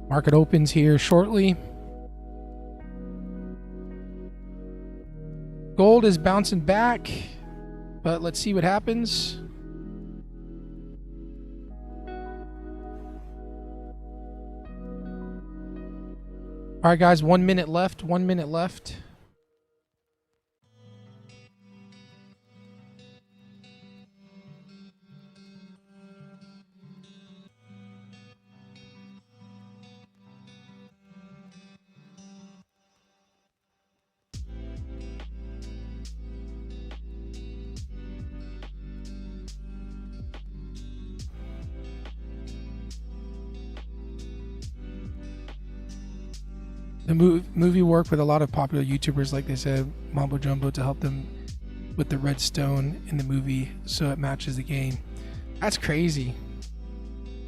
Market opens here shortly. Gold is bouncing back, but let's see what happens. All right, guys, 1 minute left. 1 minute left. The movie worked with a lot of popular YouTubers, like they said, Mambo Jumbo, to help them with the redstone in the movie so it matches the game. That's crazy.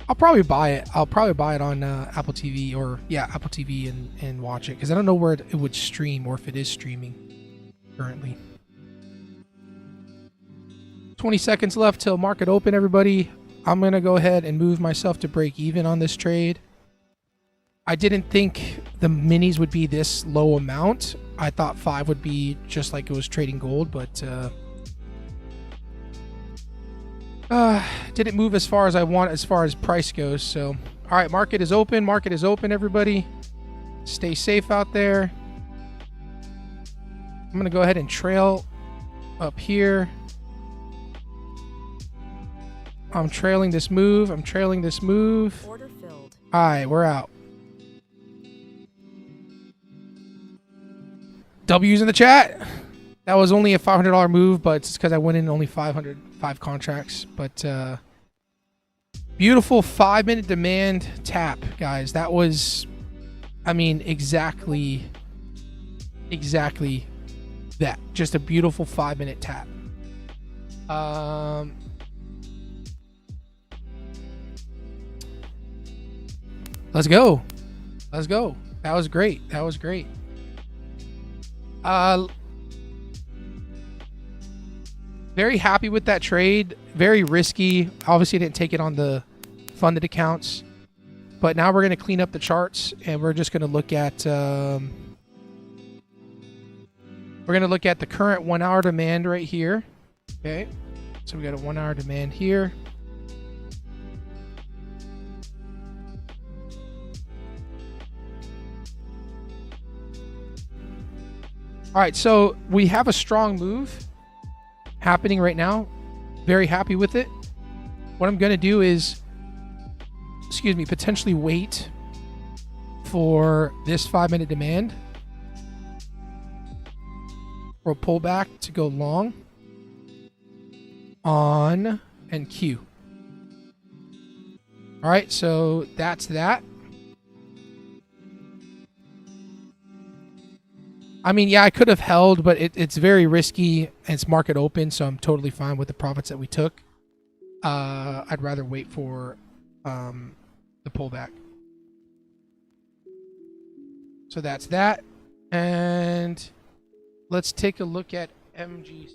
I'll probably buy it. I'll probably buy it on Apple TV or, yeah, Apple TV and watch it, because I don't know where it would stream or if it is streaming currently. 20 seconds left till market open, everybody. I'm going to go ahead and move myself to break even on this trade. I didn't think the minis would be this low amount. I thought 5 would be just like it was trading gold, but didn't move as far as I want as far as price goes. So, all right, market is open. Market is open, everybody. Stay safe out there. I'm going to go ahead and trail up here. I'm trailing this move. I'm trailing this move. Order filled. All right, we're out. W's in the chat. That was only a $500 move, but it's because I went in only 505 contracts. But beautiful 5-minute demand tap, guys. That was, I mean, exactly that. Just a beautiful 5-minute tap. Let's go. Let's go. That was great. That was great. Very happy with that trade. Very risky. Obviously didn't take it on the funded accounts, but now we're going to clean up the charts and we're just going to look at the current 1 hour demand right here. Okay, so we got a 1 hour demand here. All right, so we have a strong move happening right now. Very happy with it. What I'm going to do is, potentially wait for this 5-minute demand for a pullback to go long on NQ. All right, so that's that. I mean, yeah, I could have held, but it's very risky and it's market open, so I'm totally fine with the profits that we took. I'd rather wait for the pullback. So that's that. And let's take a look at MG.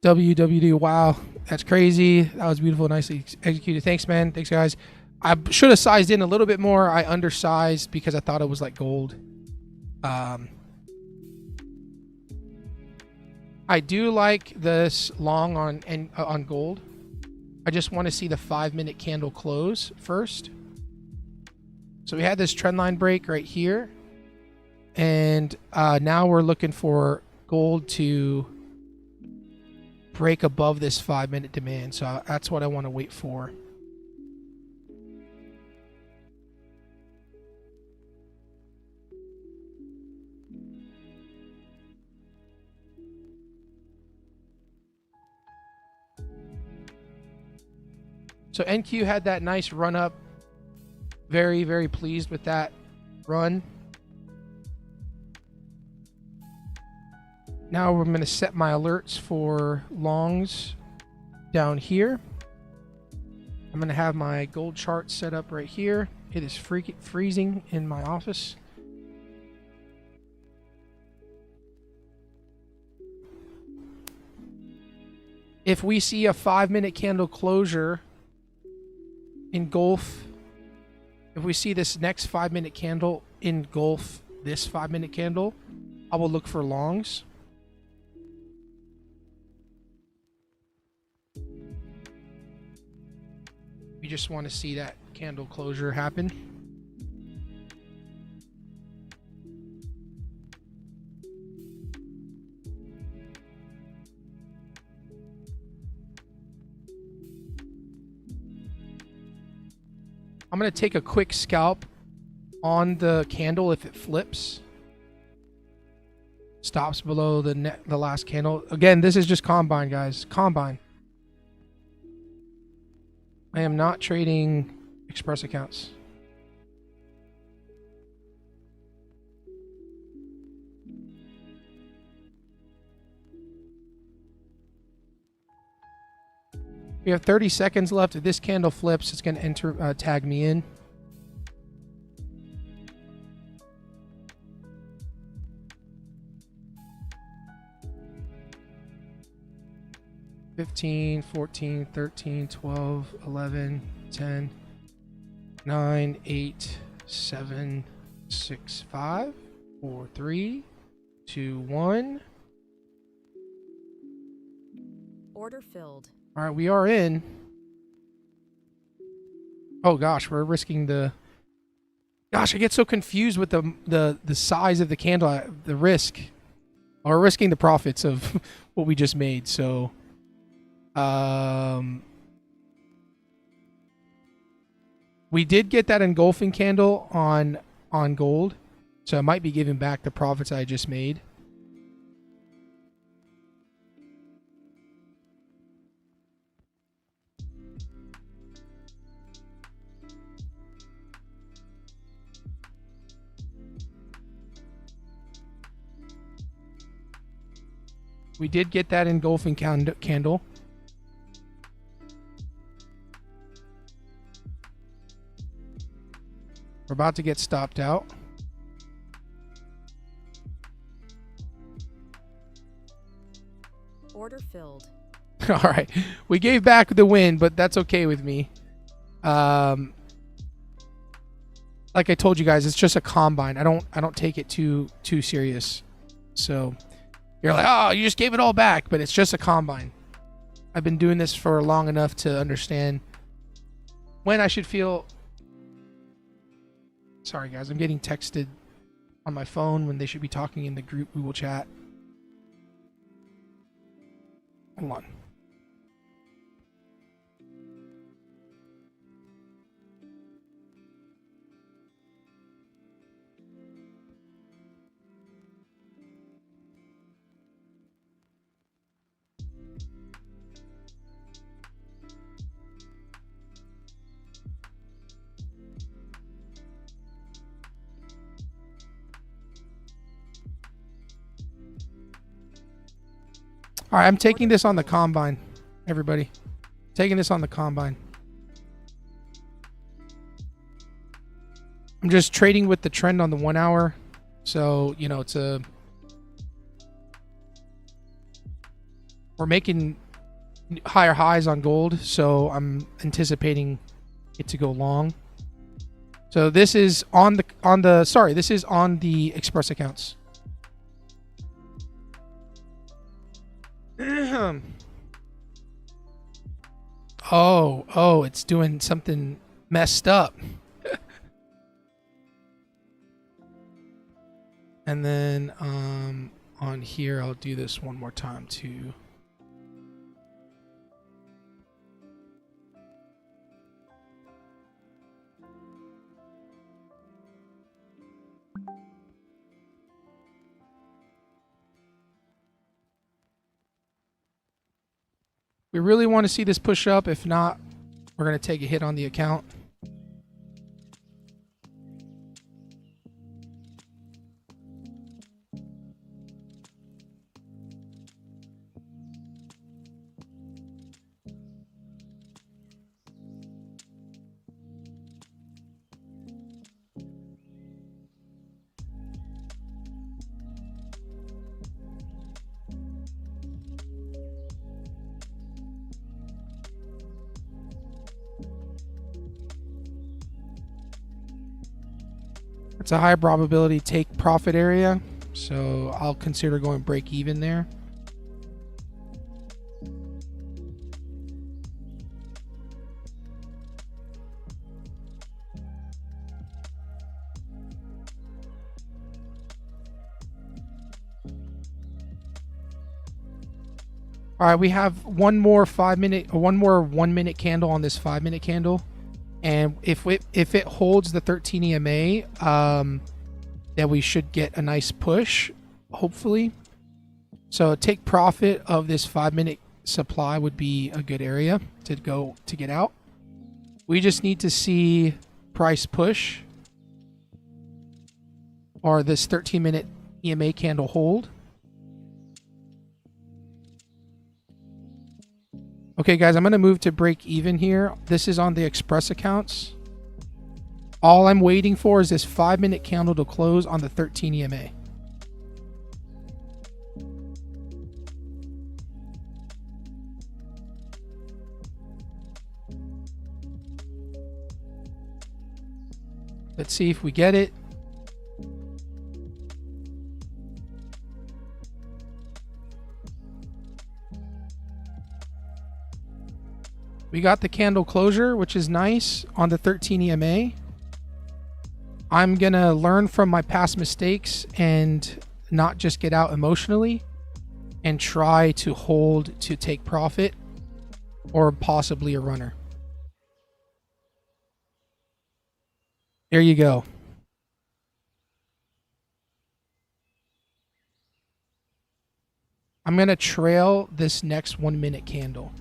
WWD, wow, that's crazy. That was beautiful, nicely executed. Thanks, man. Thanks, guys. I should have sized in a little bit more. I undersized because I thought it was like gold. I do like this long on gold. I just want to see the 5-minute candle close first. So we had this trend line break right here, and now we're looking for gold to break above this 5-minute demand. So that's what I want to wait for. So NQ had that nice run up. Very, very pleased with that run. Now we're going to set my alerts for longs down here. I'm going to have my gold chart set up right here. It is freezing in my office. If we see a 5-minute candle closure engulf, if we see this next 5-minute candle engulf this 5-minute candle, I will look for longs. We just want to see that candle closure happen. I'm going to take a quick scalp on the candle if it flips. Stops below the last candle. Again, this is just combine, guys. Combine. I am not trading express accounts. We have 30 seconds left. If this candle flips, it's going to enter tag me in. $15, $14, $13, $12, $11, $10, $9, $8, $7, $6, $5, $4, $3, $2, $1. Order filled. All right, we are in. Oh gosh, we're risking the. Gosh, I get so confused with the size of the candle, the risk, or risking the profits of what we just made. So, we did get that engulfing candle on gold, so I might be giving back the profits I just made. We did get that engulfing candle. We're about to get stopped out. Order filled. All right. We gave back the win, but that's okay with me. Like I told you guys, it's just a combine. I don't take it too serious. So you're like, oh, you just gave it all back, but it's just a combine. I've been doing this for long enough to understand when I should feel. Sorry, guys. I'm getting texted on my phone when they should be talking in the group Google chat. Hold on. All right, I'm taking this on the combine, everybody. Taking this on the combine. I'm just trading with the trend on the 1 hour. So, you know, we're making higher highs on gold, so I'm anticipating it to go long. So this is on the express accounts. Oh, it's doing something messed up. And then on here, I'll do this one more time too. We really want to see this push up. If not, we're going to take a hit on the account. It's a high probability take profit area, so I'll consider going break even there. All right, we have one more 1 minute candle on this 5 minute candle, and if it holds the 13 EMA, then we should get a nice push, hopefully. So take profit of this 5 minute supply would be a good area to get out. We just need to see price push or this 13 minute EMA candle hold. Okay, guys, I'm going to move to break even here. This is on the Express accounts. All I'm waiting for is this 5 minute candle to close on the 13 EMA. Let's see if we get it. We got the candle closure, which is nice on the 13 EMA. I'm going to learn from my past mistakes and not just get out emotionally and try to hold to take profit or possibly a runner. There you go. I'm going to trail this next 1 minute candle.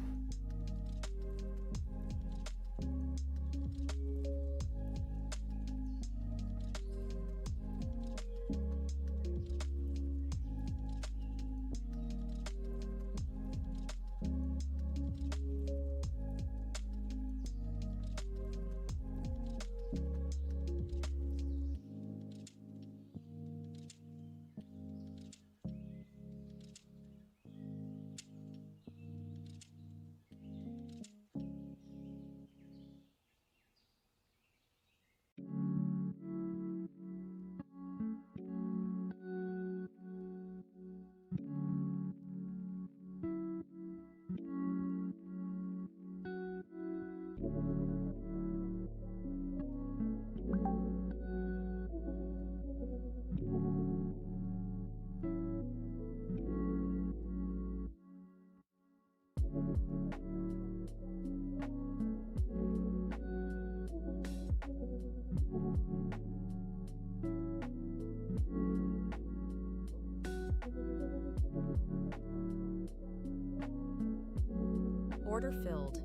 Order filled.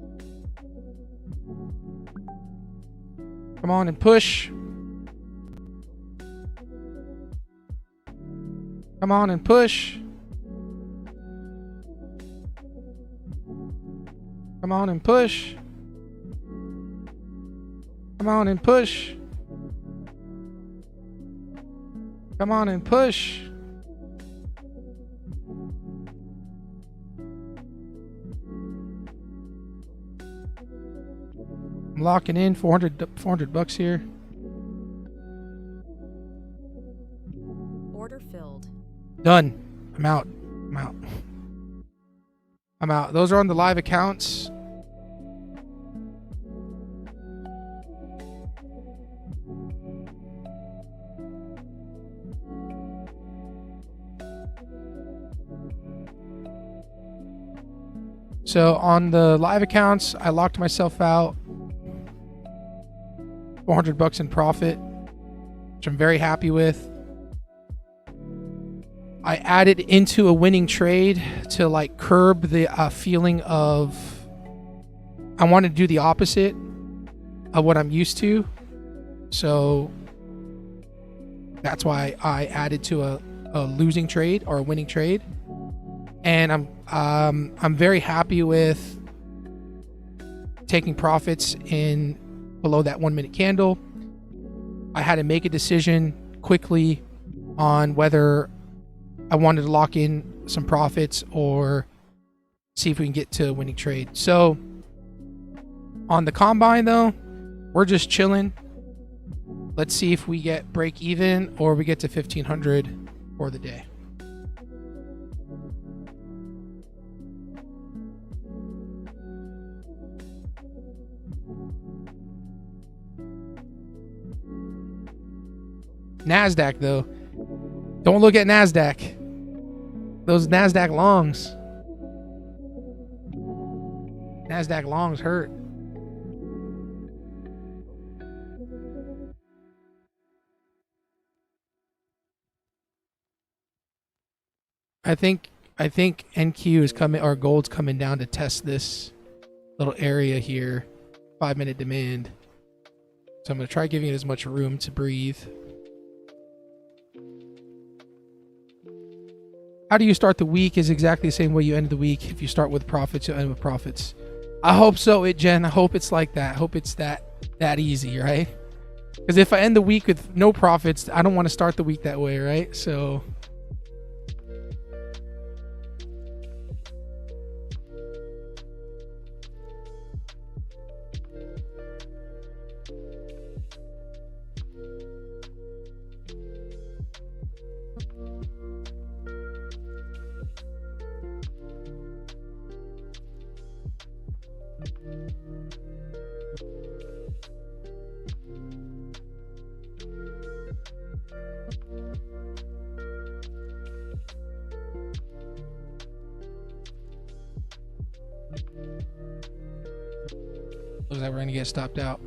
Come on and push. Come on and push. Come on and push. Come on and push. Come on and push. I'm locking in 400 bucks here. Order filled. Done. I'm out. I'm out. Those are on the live accounts. So on the live accounts, I locked myself out. 400 bucks in profit, which I'm very happy with. I added into a winning trade to like curb the feeling of I want to do the opposite of what I'm used to. So that's why I added to a losing trade or a winning trade. And I'm very happy with taking profits in below that 1 minute candle. I had to make a decision quickly on whether I wanted to lock in some profits or see if we can get to a winning trade. So on the combine though, we're just chilling. Let's see if we get break even or we get to 1500 for the day. NASDAQ though. Don't look at NASDAQ. Those NASDAQ longs. NASDAQ longs hurt. I think NQ is coming, or gold's coming down to test this little area here. 5-minute demand. So I'm going to try giving it as much room to breathe. How do you start the week is exactly the same way you end the week. If you start with profits, you'll end with profits. I hope so, Jen. I hope it's like that. I hope it's that easy, right? Because if I end the week with no profits, I don't want to start the week that way, right? So... looks like we're going to get stopped out.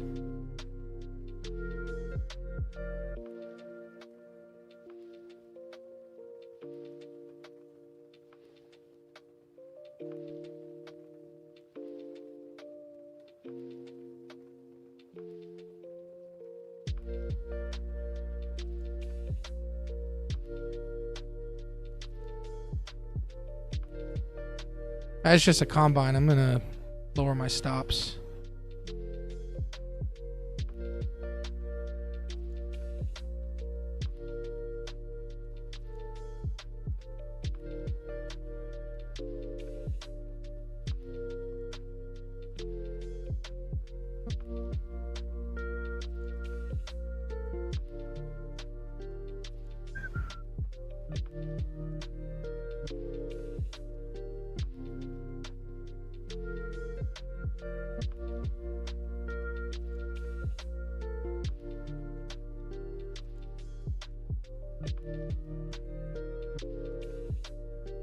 That's just a combine. I'm going to lower my stops.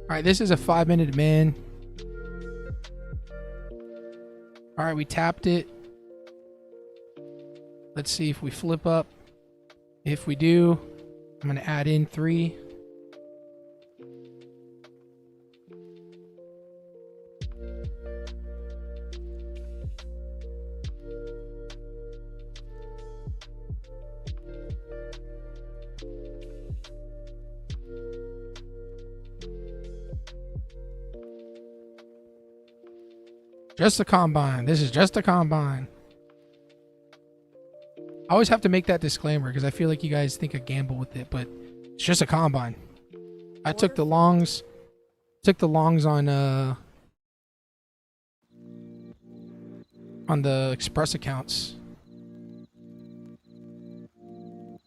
All right, this is a 5-minute demand. All right, we tapped it. Let's see if we flip up. If we do, I'm going to add in 3. Just a combine. This is just a combine. I always have to make that disclaimer because I feel like you guys think I gamble with it, but it's just a combine. I took the longs on the express accounts.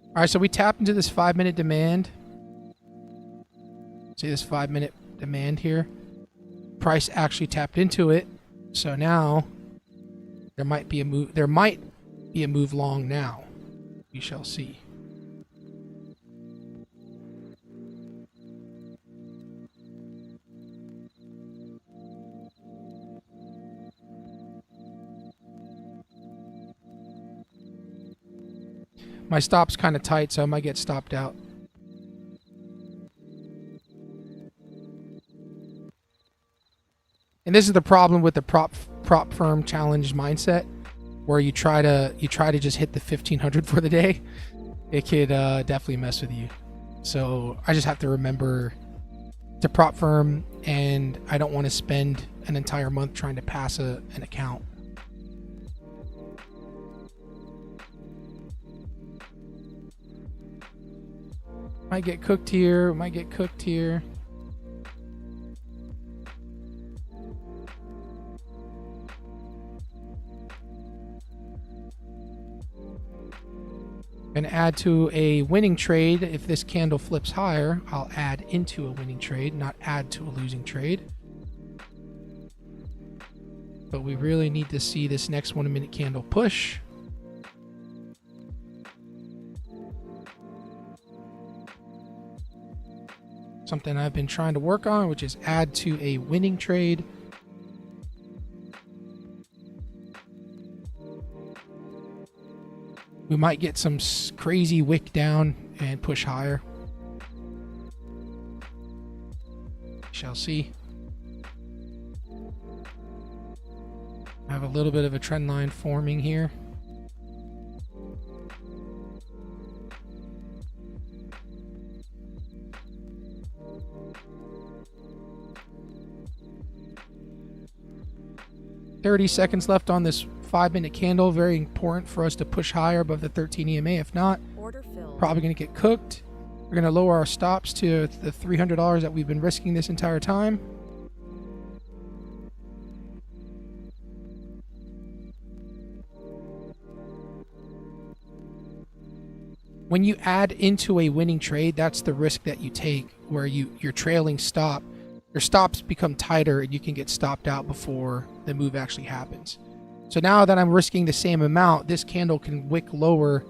All right, so we tapped into this 5-minute demand. See this 5-minute demand here? Price actually tapped into it. So now there might be a move. There might be a move long now. We shall see. My stop's kind of tight, so I might get stopped out. And this is the problem with the prop firm challenge mindset, where you try to just hit the 1500 for the day. It could definitely mess with you. So I just have to remember to prop firm, and I don't want to spend an entire month trying to pass an account. Might get cooked here. Might get cooked here. Going to add to a winning trade. If this candle flips higher, I'll add into a winning trade, not add to a losing trade. But we really need to see this next 1 minute candle push. Something I've been trying to work on, which is add to a winning trade. We might get some crazy wick down and push higher. Shall see. I have a little bit of a trend line forming here. $30 seconds left on this 5 minute candle. Very important for us to push higher above the 13 EMA. If not, probably going to get cooked. We're going to lower our stops to the $300 that we've been risking this entire time. When you add into a winning trade, that's the risk that you take, where your trailing stop, your stops become tighter and you can get stopped out before the move actually happens. So now that I'm risking the same amount, this candle can wick lower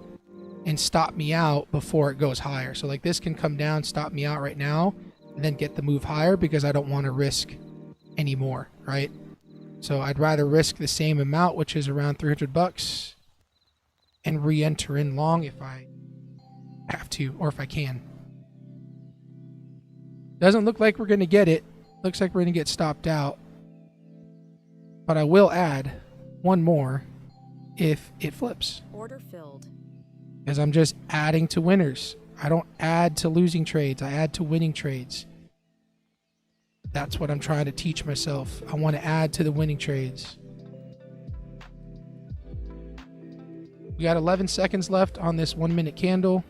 and stop me out before it goes higher. So like this can come down, stop me out right now, and then get the move higher because I don't want to risk anymore, right? So I'd rather risk the same amount, which is around $300, and re-enter in long if I have to, or if I can. Doesn't look like we're going to get it. Looks like we're going to get stopped out. But I will add one more if it flips. Order filled. Because I'm just adding to winners. I don't add to losing trades. I add to winning trades. That's what I'm trying to teach myself. I want to add to the winning trades. We got 11 seconds left on this 1 minute candle.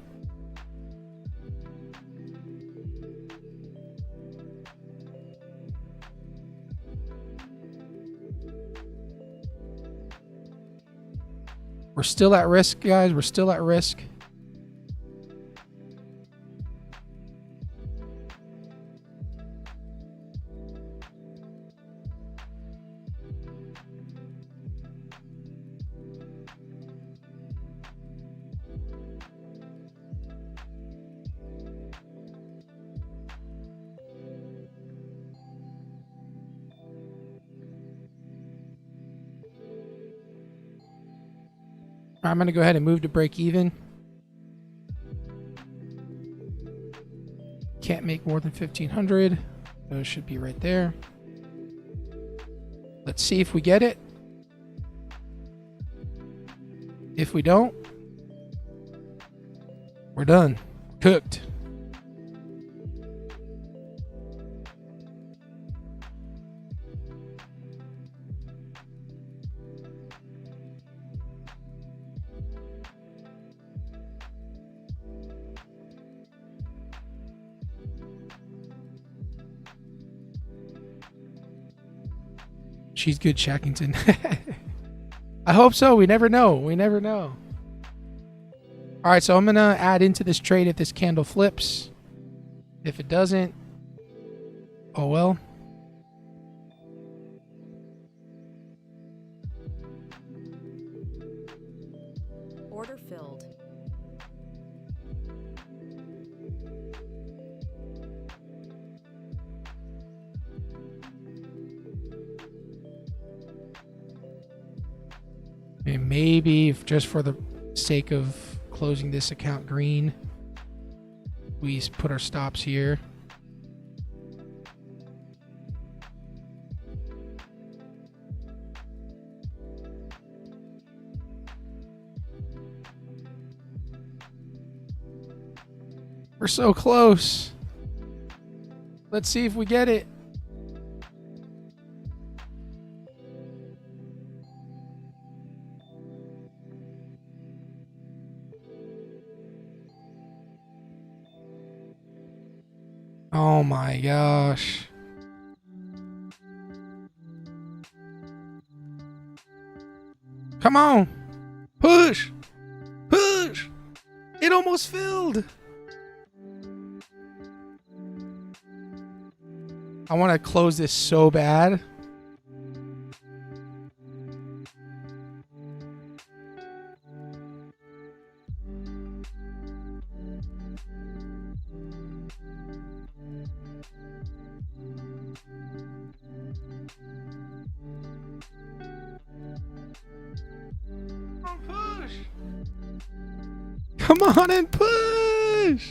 We're still at risk, guys. We're still at risk. I'm going to go ahead and move to break even. Can't make more than 1,500. Those should be right there. Let's see if we get it. If we don't, we're done. Cooked. She's good, Shackington. I hope so. We never know. We never know. All right, so I'm going to add into this trade if this candle flips. If it doesn't, oh well. Order filled. And maybe just for the sake of closing this account green, we put our stops here. We're so close. Let's see if we get it. Oh my gosh. Come on. Push. Push. It almost filled. I want to close this so bad. Push. Come on and push.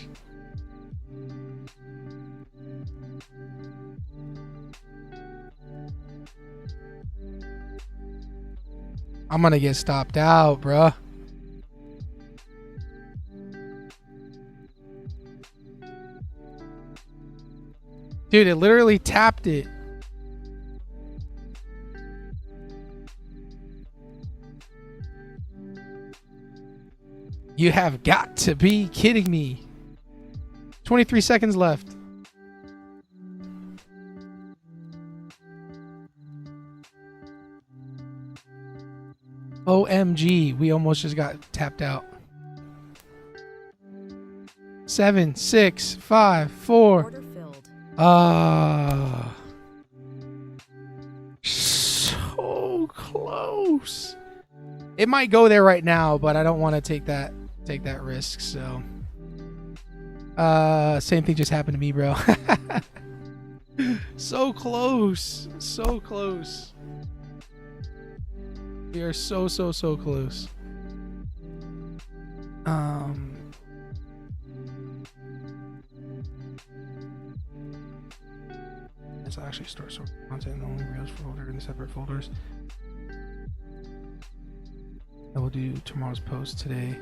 I'm gonna get stopped out, bruh. Dude, it literally tapped it. You have got to be kidding me. 23 seconds left. OMG, we almost just got tapped out. 7, 6, 5, 4. Order filled. So close. It might go there right now, but I don't want to take that risk. So, same thing just happened to me, bro. So close, so close. We are so close. Let's actually start sorting content in only Reels folder in separate folders. I will do tomorrow's post today.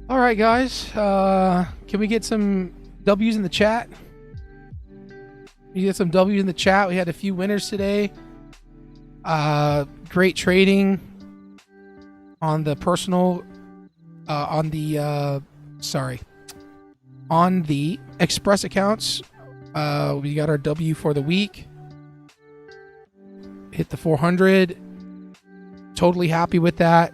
All right, guys. Can we get some W's in the chat? We get some W's in the chat. We had a few winners today. Great trading on the personal, on the Express accounts. We got our W for the week. Hit the 400. Totally happy with that.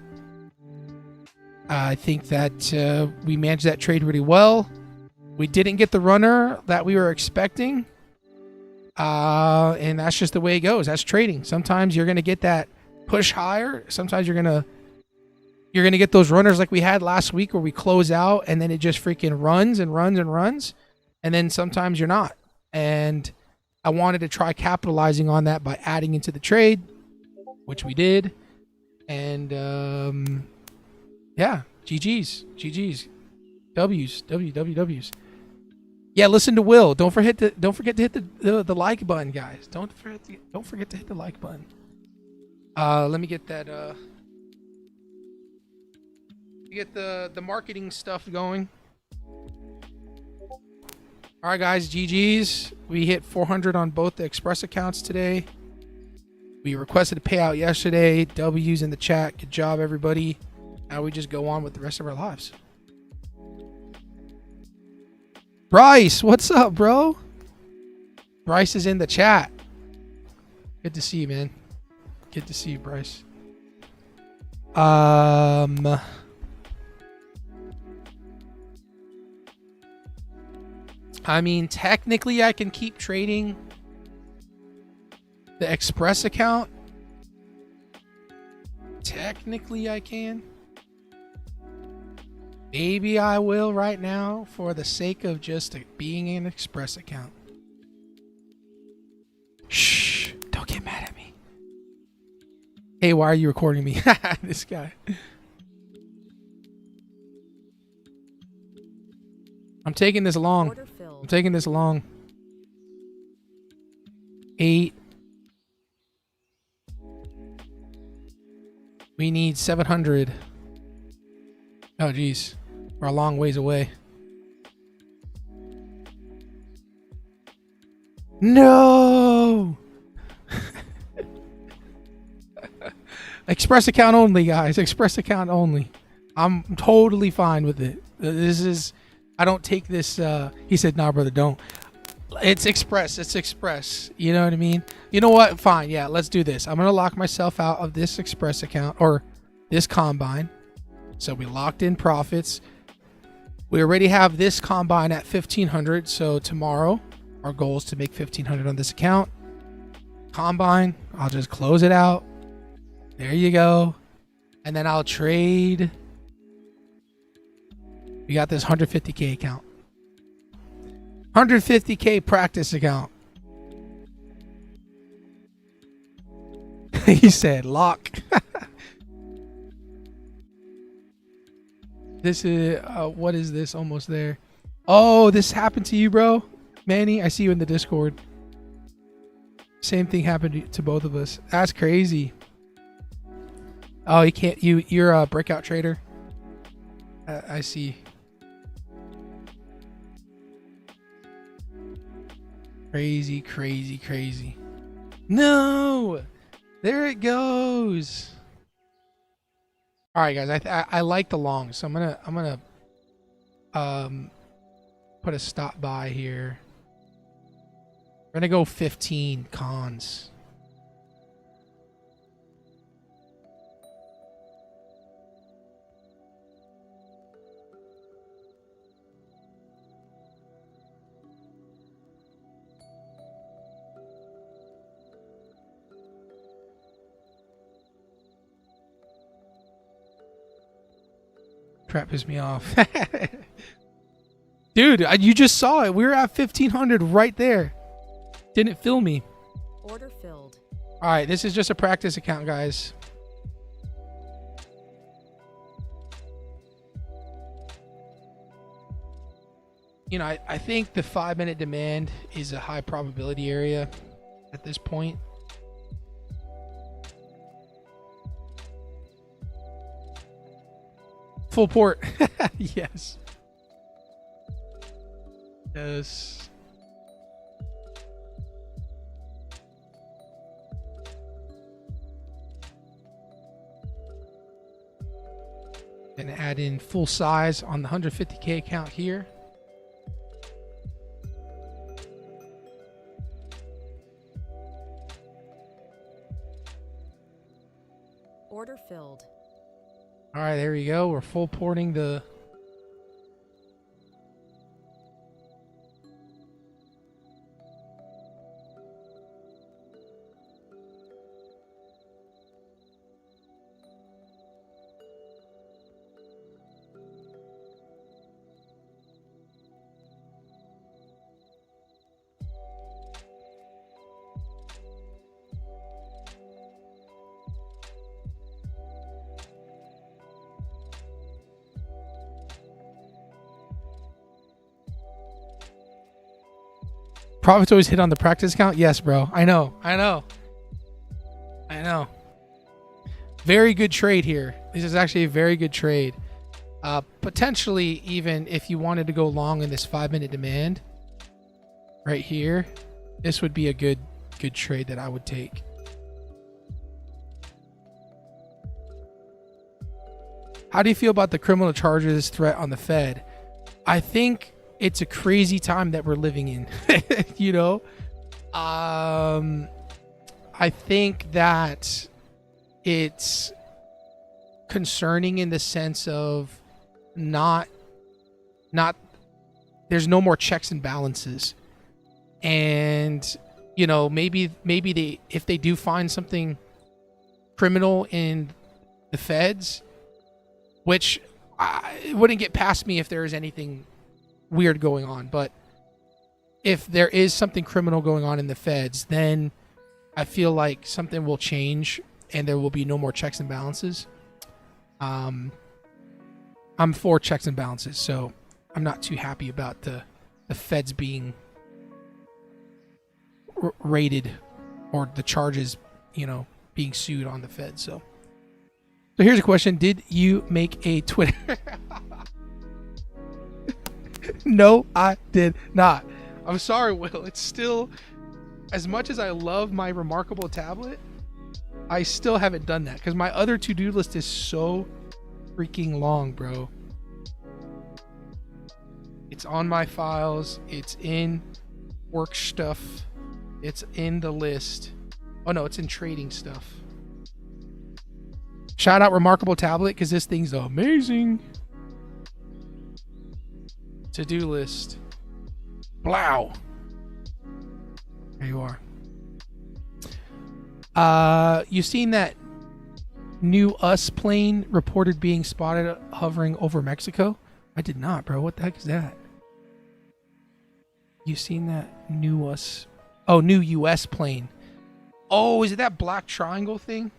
I think that we managed that trade really well. We didn't get the runner that we were expecting. And that's just the way it goes. That's trading. Sometimes you're going to get that push higher. Sometimes you're going to get those runners like we had last week where we close out and then it just freaking runs and runs and runs. And then sometimes you're not. And I wanted to try capitalizing on that by adding into the trade, which we did. And yeah, GG's. W's. Yeah, listen to Will. Don't forget to hit the like button, guys. Don't forget to hit the like button. Let me get that get the marketing stuff going. All right, guys, GG's. We hit 400 on both the Express accounts today. We requested a payout yesterday. W's in the chat. Good job, everybody. Now we just go on with the rest of our lives. Bryce, what's up, bro? Bryce is in the chat. Good to see you, man. Good to see you, Bryce. I mean, technically I can keep trading the Express account. Technically I can. Maybe I will right now for the sake of just being an Express account. Shh, don't get mad at me. Hey, why are you recording me? This guy. I'm taking this long. I'm taking this long. 8. We need 700. Oh, geez. We're a long ways away. No! Express account only, guys. Express account only. I'm totally fine with it. This is... I don't take this... he said, nah, brother, don't. It's Express. It's Express. You know what I mean? You know what? Fine. Yeah, let's do this. I'm going to lock myself out of this Express account or this combine. So we locked in profits. We already have this combine at 1,500. So tomorrow, our goal is to make 1,500 on this account. Combine, I'll just close it out. There you go. And then I'll trade. We got this 150K account. 150K practice account. He said lock. This is what is this? Almost there. Oh, this happened to you, bro. Manny, I see you in the Discord. Same thing happened to both of us. That's crazy. Oh, you can't. You're a breakout trader. I see. Crazy, crazy, crazy. No, there it goes. All right, guys. I like the long, so I'm gonna put a stop by here. We're gonna go 15 cons. Crap pissed me off. Dude, you just saw it. We were at 1,500 right there. Didn't fill me. Order filled. All right, this is just a practice account, guys. You know, I think the 5-minute demand is a high probability area at this point. Full port. Yes. Yes. And add in full size on the 150K account here. Order filled. All right, there we go. We're full porting the profits always hit on the practice account. Yes, bro. I know. Very good trade here. This is actually a very good trade. Potentially, even if you wanted to go long in this 5-minute demand right here, this would be a good trade that I would take. How do you feel about the criminal charges threat on the Fed? I think it's a crazy time that we're living in. You know, I think that it's concerning in the sense of not there's no more checks and balances, and you know, maybe they, if they do find something criminal in the Feds, which it wouldn't get past me if there is anything weird going on, but if there is something criminal going on in the Feds, then I feel like something will change and there will be no more checks and balances. I'm for checks and balances, so I'm not too happy about the Feds being raided or the charges, you know, being sued on the Feds. So here's a question: did you make a Twitter? No, I did not. I'm sorry, Will. It's still, as much as I love my remarkable tablet, I still haven't done that because my other to-do list is so freaking long, bro. It's on my files. It's in work stuff. It's in the list. Oh no, it's in trading stuff. Shout out Remarkable Tablet because this thing's amazing. To-do list. Blow. There you are. You seen that new US plane reported being spotted hovering over Mexico? I did not, bro. What the heck is that? You seen that new US? Oh, new US plane. Oh, is it that black triangle thing?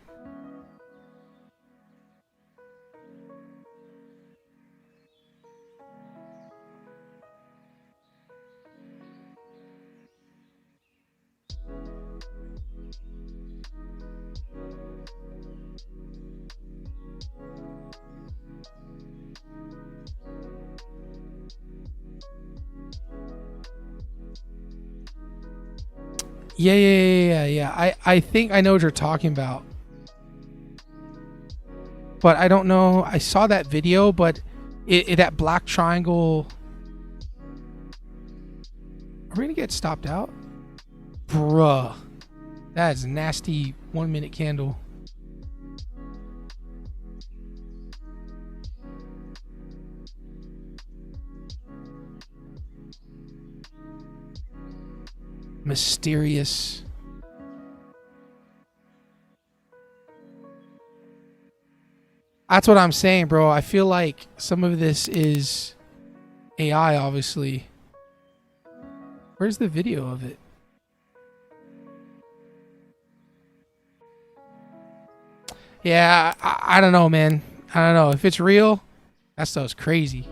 Yeah. I think I know what you're talking about. But I don't know. I saw that video, but that black triangle. Are we gonna get stopped out? Bruh. That is a nasty 1 minute candle. Mysterious. That's what I'm saying, bro. I feel like some of this is AI, obviously. Where's the video of it? Yeah, I don't know, man. I don't know. If it's real, that stuff's crazy.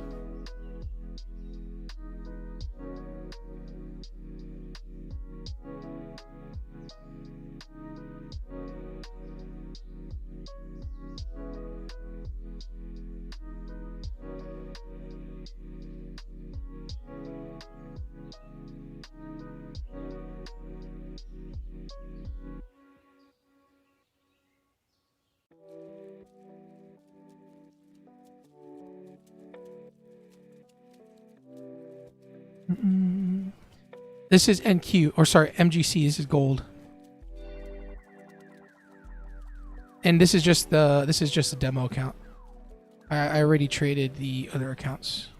This is NQ, or sorry, MGC. This is gold, and this is just the demo account. I already traded the other accounts.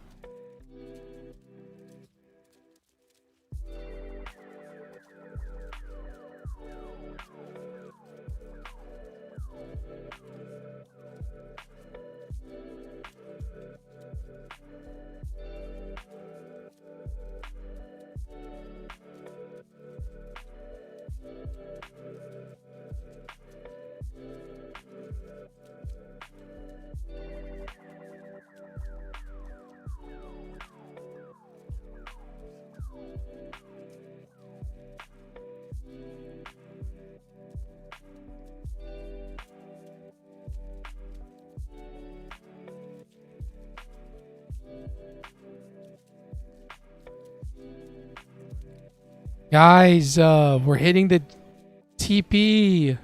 Guys, we're hitting the TP.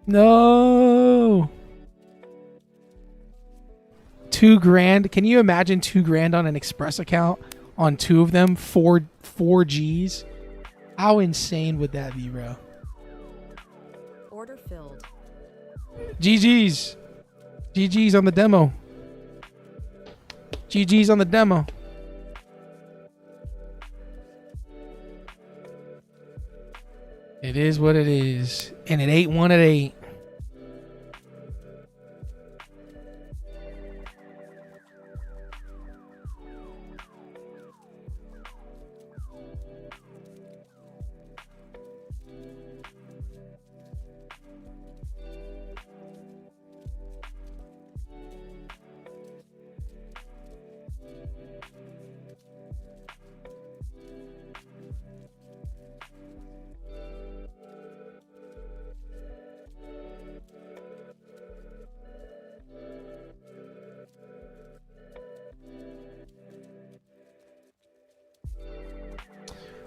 No. $2,000. Can you imagine $2,000 on an Express account on two of them? Four Gs. How insane would that be, bro? Order filled. GG's. GG's on the demo. GG's on the demo. It is what it is. And it ain't one, it ain't.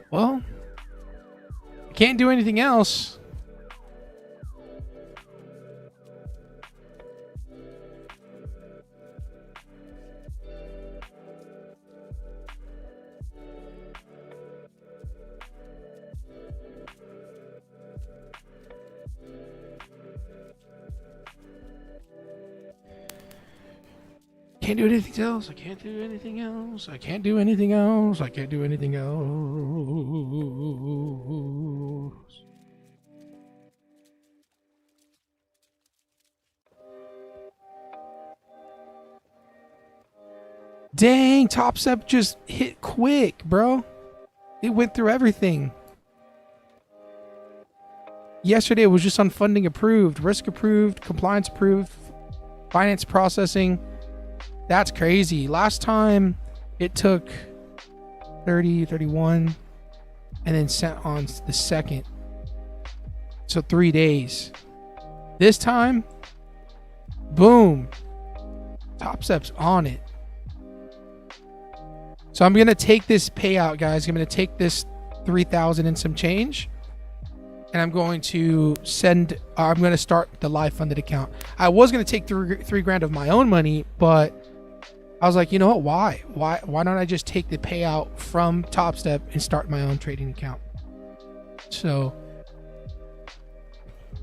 Well, can't do anything else. can't do anything else. I can't do anything else. I can't do anything else. I can't do anything else. Dang, TopStep just hit quick, bro. It went through everything. Yesterday it was just on funding approved, risk approved, compliance approved, finance processing. That's crazy. Last time it took 30, 31, and then sent on the 2nd. So 3 days. This time, boom. TopStep's on it. So I'm going to take this payout, guys. I'm going to take this 3,000 and some change. And I'm going to I'm going to start the live funded account. I was going to take three grand of my own money, but I was like, you know what? Why don't I just take the payout from TopStep and start my own trading account? So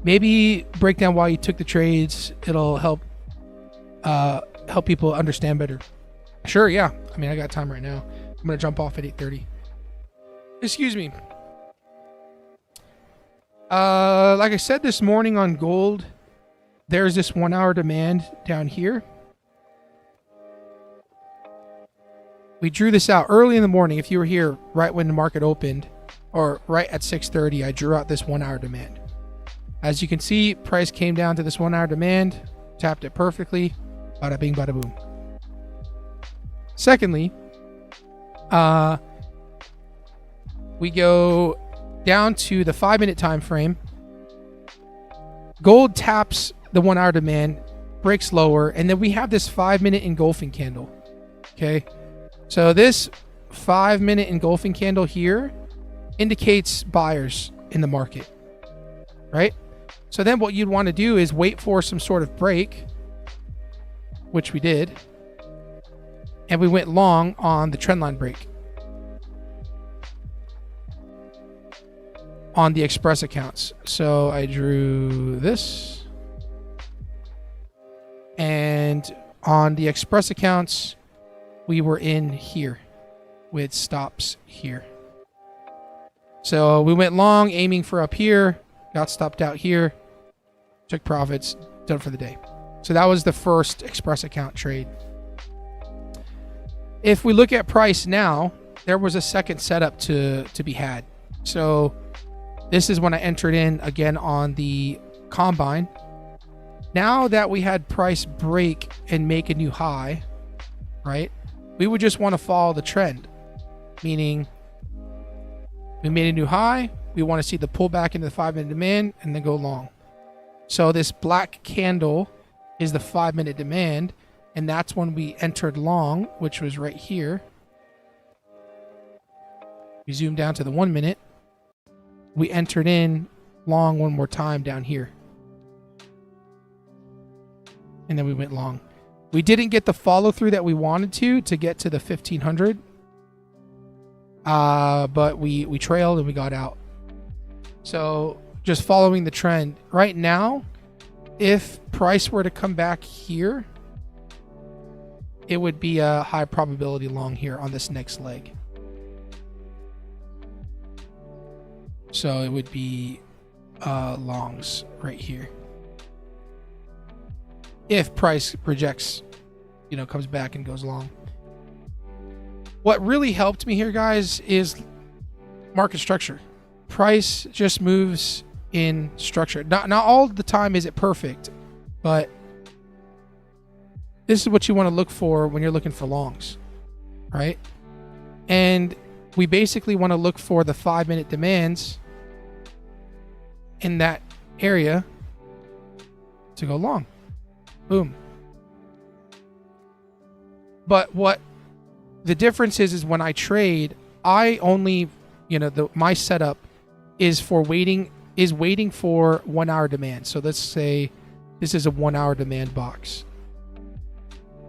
maybe break down why you took the trades. It'll help people understand better. Sure, yeah. I mean, I got time right now. I'm going to jump off at 8:30. Excuse me. Like I said this morning on gold, there's this 1 hour demand down here. We drew this out early in the morning. If you were here right when the market opened, or right at 6:30, I drew out this 1 hour demand. As you can see, price came down to this 1 hour demand, tapped it perfectly, bada bing, bada boom. Secondly, we go down to the 5-minute time frame. Gold taps the 1 hour demand, breaks lower, and then we have this 5-minute engulfing candle. Okay, so this 5-minute engulfing candle here indicates buyers in the market, right? So then what you'd want to do is wait for some sort of break, which we did, and we went long on the trendline break on the express accounts. So I drew this, and on the express accounts we were in here with stops here. So we went long, aiming for up here, got stopped out here, took profits, done for the day. So that was the first express account trade. If we look at price now, there was a second setup to be had. So this is when I entered in again on the combine. Now that we had price break and make a new high, right? We would just want to follow the trend, meaning we made a new high. We want to see the pullback into the 5-minute demand and then go long. So this black candle is the 5-minute demand. And that's when we entered long, which was right here. We zoom down to the 1 minute. We entered in long one more time down here. And then we went long. We didn't get the follow through that we wanted to get to the 1500. But we trailed and we got out. So just following the trend. Right now, if price were to come back here, it would be a high probability long here on this next leg. So it would be longs right here. If price rejects, comes back and goes long. What really helped me here, guys, is market structure. Price just moves in structure. Not all the time is it perfect, but this is what you want to look for when you're looking for longs, right? And we basically want to look for the 5-minute demands in that area to go long. Boom. But what the difference is when I trade, I only, my setup is waiting for 1 hour demand. So let's say this is a 1 hour demand box.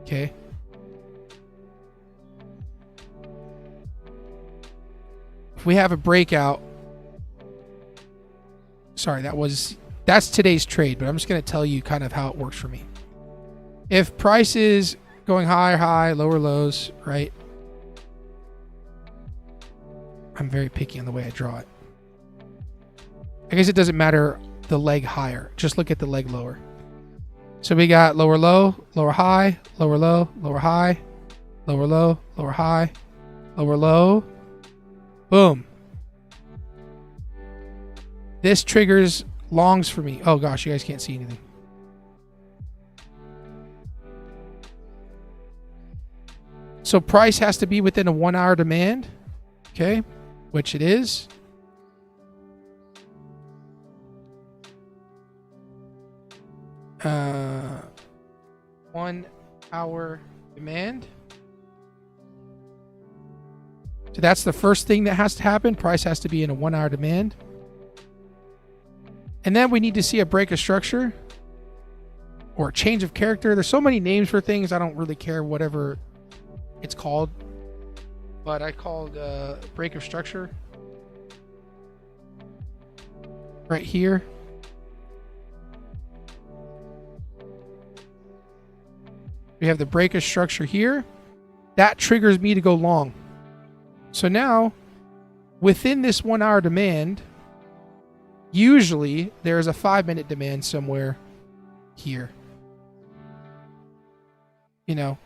Okay. If we have a breakout, sorry, that's today's trade, but I'm just going to tell you kind of how it works for me. If price is going higher high, lower lows, right? I'm very picky on the way I draw it. I guess it doesn't matter the leg higher. Just look at the leg lower. So we got lower low, lower high, lower low, lower high, lower low, lower high, lower low. Boom. This triggers longs for me. Oh gosh, you guys can't see anything. So price has to be within a 1 hour demand. Okay, which it is. Uh, 1 hour demand. So that's the first thing that has to happen. Price has to be in a 1 hour demand. And then we need to see a break of structure or a change of character. There's so many names for things. I don't really care whatever it's called. But I called break of structure right here. We have the break of structure here. That triggers me to go long. So now, within this 1 hour demand, usually there's a 5-minute demand somewhere here. You know,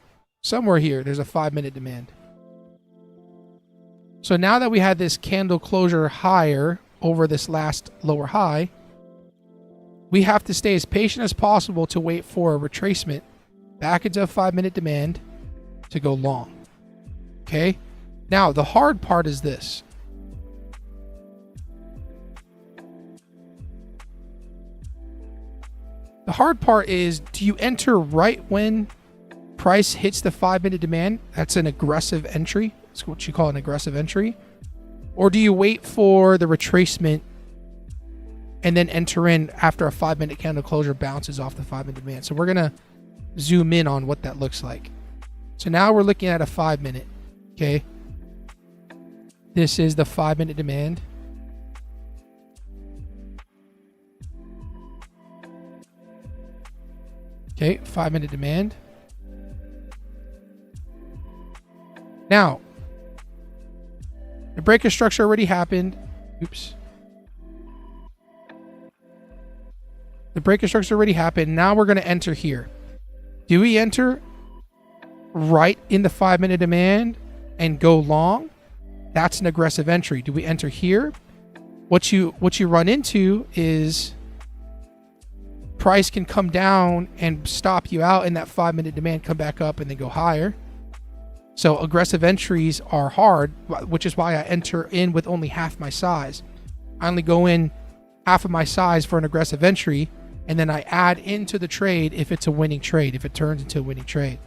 somewhere here, there's a 5-minute demand. So now that we had this candle closure higher over this last lower high, we have to stay as patient as possible to wait for a retracement back into a 5-minute demand to go long. Okay? Now, the hard part is this. The hard part is, do you enter right when price hits the 5-minute demand? That's an aggressive entry. That's what you call an aggressive entry. Or do you wait for the retracement and then enter in after a 5-minute candle closure bounces off the 5-minute demand? So we're going to zoom in on what that looks like. So now we're looking at a 5-minute. Okay. This is the 5-minute demand. Okay, 5-minute demand. Now, the break of structure already happened. Oops. The break of structure already happened. Now we're going to enter here. Do we enter right in the 5-minute demand and go long? That's an aggressive entry. Do we enter here? What you run into is price can come down and stop you out in that 5-minute demand, come back up and then go higher. So aggressive entries are hard, which is why I enter in with only half my size. I only go in half of my size for an aggressive entry, and then I add into the trade if it's a winning trade, if it turns into a winning trade.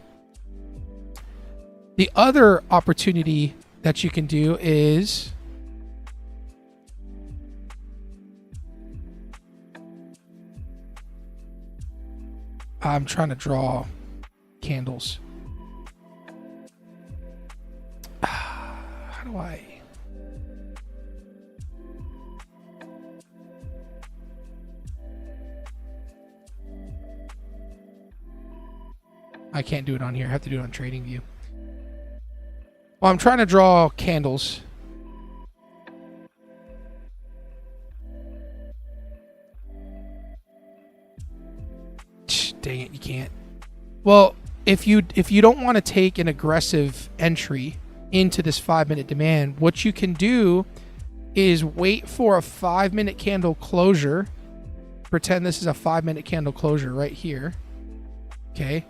The other opportunity that you can do is I'm trying to draw candles. How do I? I can't do it on here. I have to do it on TradingView. Well, I'm trying to draw candles. Dang it, you can't. Well, if you don't want to take an aggressive entry into this 5-minute demand, what you can do is wait for a 5-minute candle closure. Pretend this is a 5-minute candle closure right here. Okay.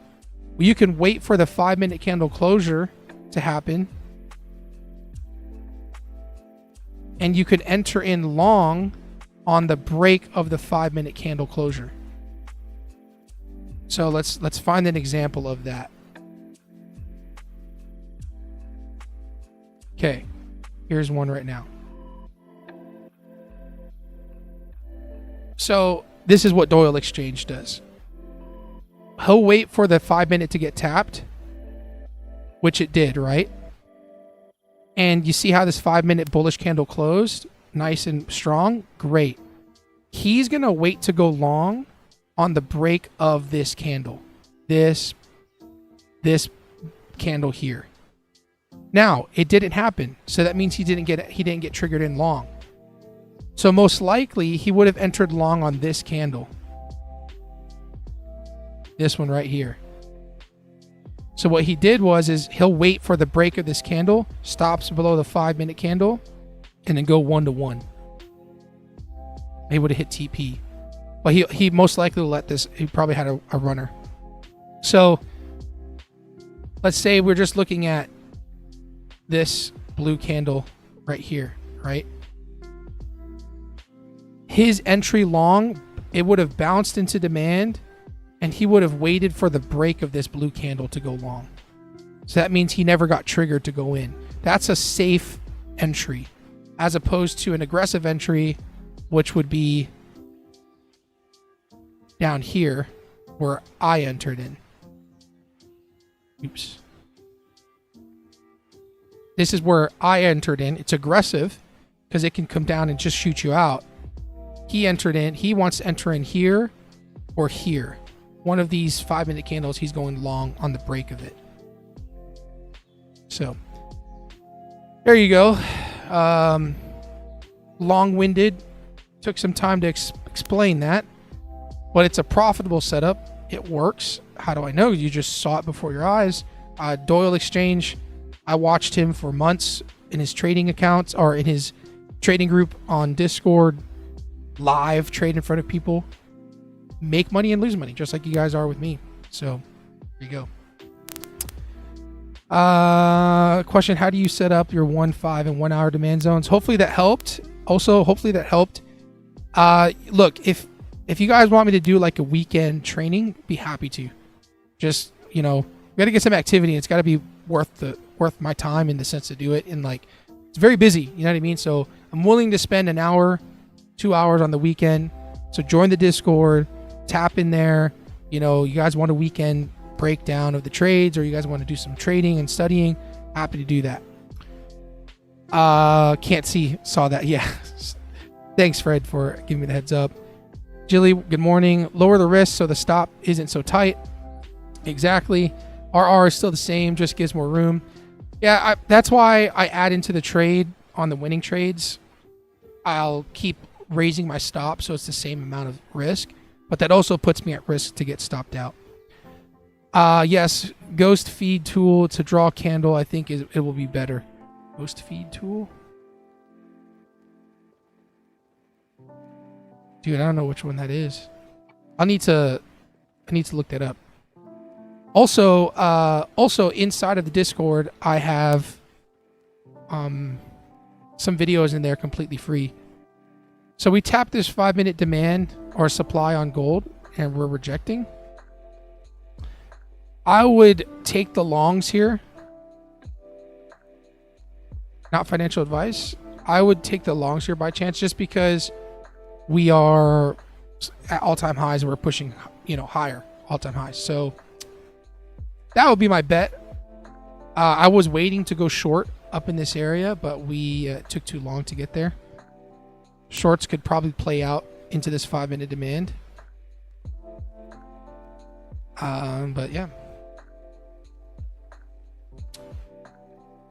Well, you can wait for the 5-minute candle closure to happen. And you could enter in long on the break of the 5-minute candle closure. So let's find an example of that. Okay, here's one right now. So this is what Doyle Exchange does. He'll wait for the 5-minute to get tapped, which it did, right? And you see how this 5-minute bullish candle closed? Nice and strong. Great. He's going to wait to go long on the break of this candle. This this candle here. Now, it didn't happen. So that means he didn't get triggered in long. So most likely he would have entered long on this candle. This one right here. So what he did is he'll wait for the break of this candle, stops below the 5-minute candle, and then go 1 to 1. He would have hit TP. But he most likely let this, he probably had a runner. So let's say we're just looking at this blue candle right here, right? His entry long, it would have bounced into demand, and he would have waited for the break of this blue candle to go long. So that means he never got triggered to go in. That's a safe entry, as opposed to an aggressive entry, which would be down here where I entered in. Oops. This is where I entered in. It's aggressive because it can come down and just shoot you out. He entered in. He wants to enter in here or here. One of these 5-minute candles, he's going long on the break of it. So there you go. Long-winded. Took some time to explain that. But it's a profitable setup. It works. How do I know? You just saw it before your eyes. Doyle Exchange, I watched him for months in his trading accounts or in his trading group on Discord, live trade in front of people, make money and lose money, just like you guys are with me. So there you go. Question: how do you set up your 1, 5, and 1 hour demand zones? Hopefully that helped. Hopefully that helped. Look, if you guys want me to do like a weekend training, be happy to. Just, we got to get some activity. It's got to be worth my time in the sense to do it. And like, it's very busy. You know what I mean? So I'm willing to spend an hour, 2 hours on the weekend. So join the Discord, tap in there. You guys want a weekend breakdown of the trades, or you guys want to do some trading and studying, happy to do that. Saw that. Yeah. Thanks, Fred, for giving me the heads up. Jilly, good morning. Lower the risk so the stop isn't so tight. Exactly. RR is still the same, just gives more room. Yeah, that's why I add into the trade on the winning trades. I'll keep raising my stop so it's the same amount of risk, but that also puts me at risk to get stopped out. Yes, ghost feed tool to draw candle, I think it will be better. Ghost feed tool? Dude, I don't know which one that is. I need to look that up. Also inside of the Discord, I have some videos in there completely free. So we tap this 5-minute demand or supply on gold, and we're rejecting. I would take the longs here. Not financial advice. I would take the longs here by chance, just because we are at all-time highs and we're pushing, higher all-time highs. So that would be my bet. I was waiting to go short up in this area, but we took too long to get there. Shorts could probably play out into this 5-minute demand. But yeah.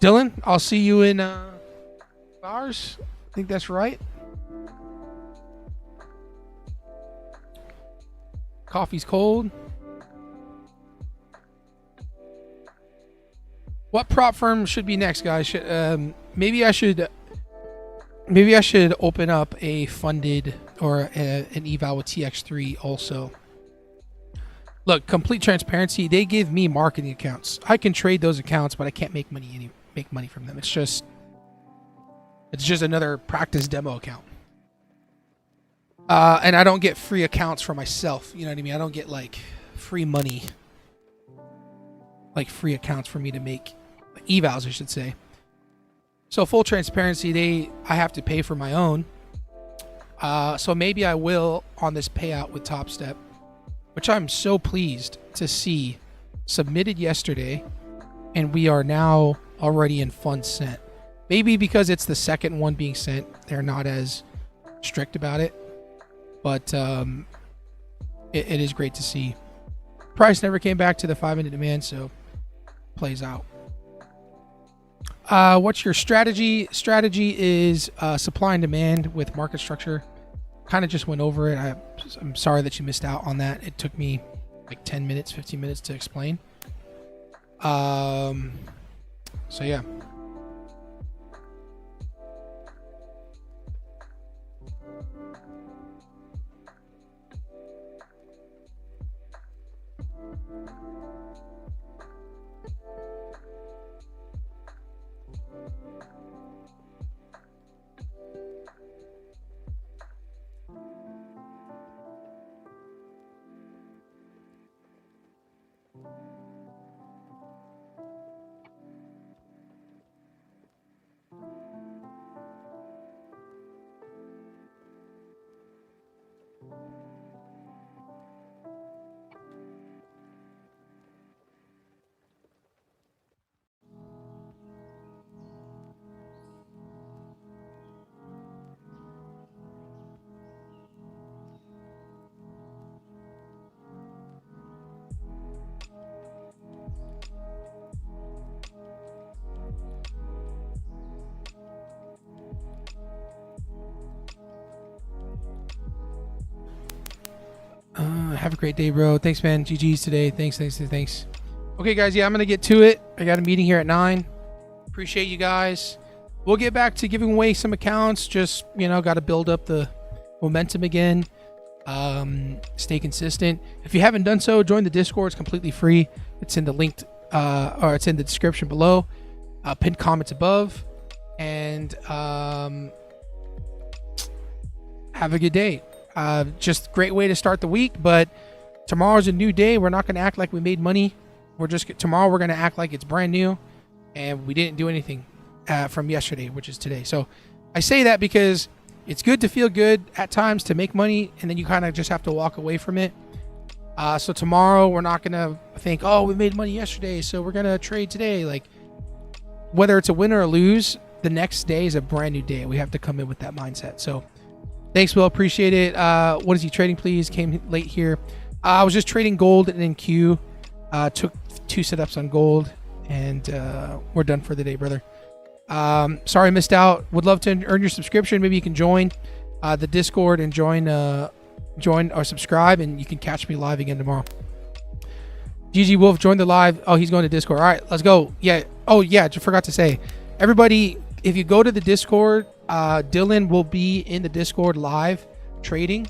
Dylan, I'll see you in hours. I think that's right. Coffee's cold. What prop firm should be next, guys? Maybe I should open up a funded or an eval with TX3 also. Look, complete transparency. They give me marketing accounts. I can trade those accounts, but I can't make money from them. It's just another practice demo account. And I don't get free accounts for myself. You know what I mean? I don't get like free money, like free accounts for me to make evals, I should say. So full transparency, I have to pay for my own. So maybe I will on this payout with TopStep, which I'm so pleased to see submitted yesterday, and we are now already in funds sent. Maybe because it's the second one being sent, they're not as strict about it. But it is great to see. Price never came back to the 5-minute demand, so plays out. What's your strategy? Strategy is supply and demand with market structure. Kind of just went over it. I'm sorry that you missed out on that. It took me like 10 minutes, 15 minutes to explain. So yeah. Have a great day, bro. Thanks, man. GG's today. Thanks. Okay, guys. Yeah, I'm gonna get to it. I got a meeting here at 9. Appreciate you guys. We'll get back to giving away some accounts. Just, got to build up the momentum again. Stay consistent. If you haven't done so, join the Discord. It's completely free. It's in the linked, or it's in the description below. Pinned comments above. And have a good day. Just great way to start the week, but tomorrow's a new day. We're not going to act like we made money. Tomorrow we're going to act like it's brand new and we didn't do anything from yesterday, which is today. So I say that because it's good to feel good at times to make money, and then you kind of just have to walk away from it. So tomorrow we're not going to think, oh, we made money yesterday, so we're going to trade today. Like, whether it's a win or a lose, the next day is a brand new day. We have to come in with that mindset. So thanks, Will. Appreciate it. What is he trading, please? Came late here. I was just trading gold and then Q. Took 2 setups on gold, and we're done for the day, brother. Sorry I missed out. Would love to earn your subscription. Maybe you can join the Discord and join or subscribe, and you can catch me live again tomorrow. GG Wolf joined the live. Oh, he's going to Discord. All right, let's go. Yeah. Oh, yeah. Just forgot to say, everybody, if you go to the Discord, Dylan will be in the Discord live trading.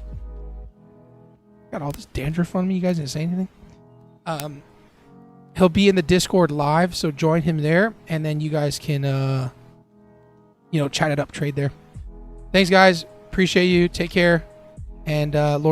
Got all this dandruff on me. You guys didn't say anything. He'll be in the Discord live, so join him there, and then you guys can, chat it up, trade there. Thanks, guys. Appreciate you. Take care, and Lord.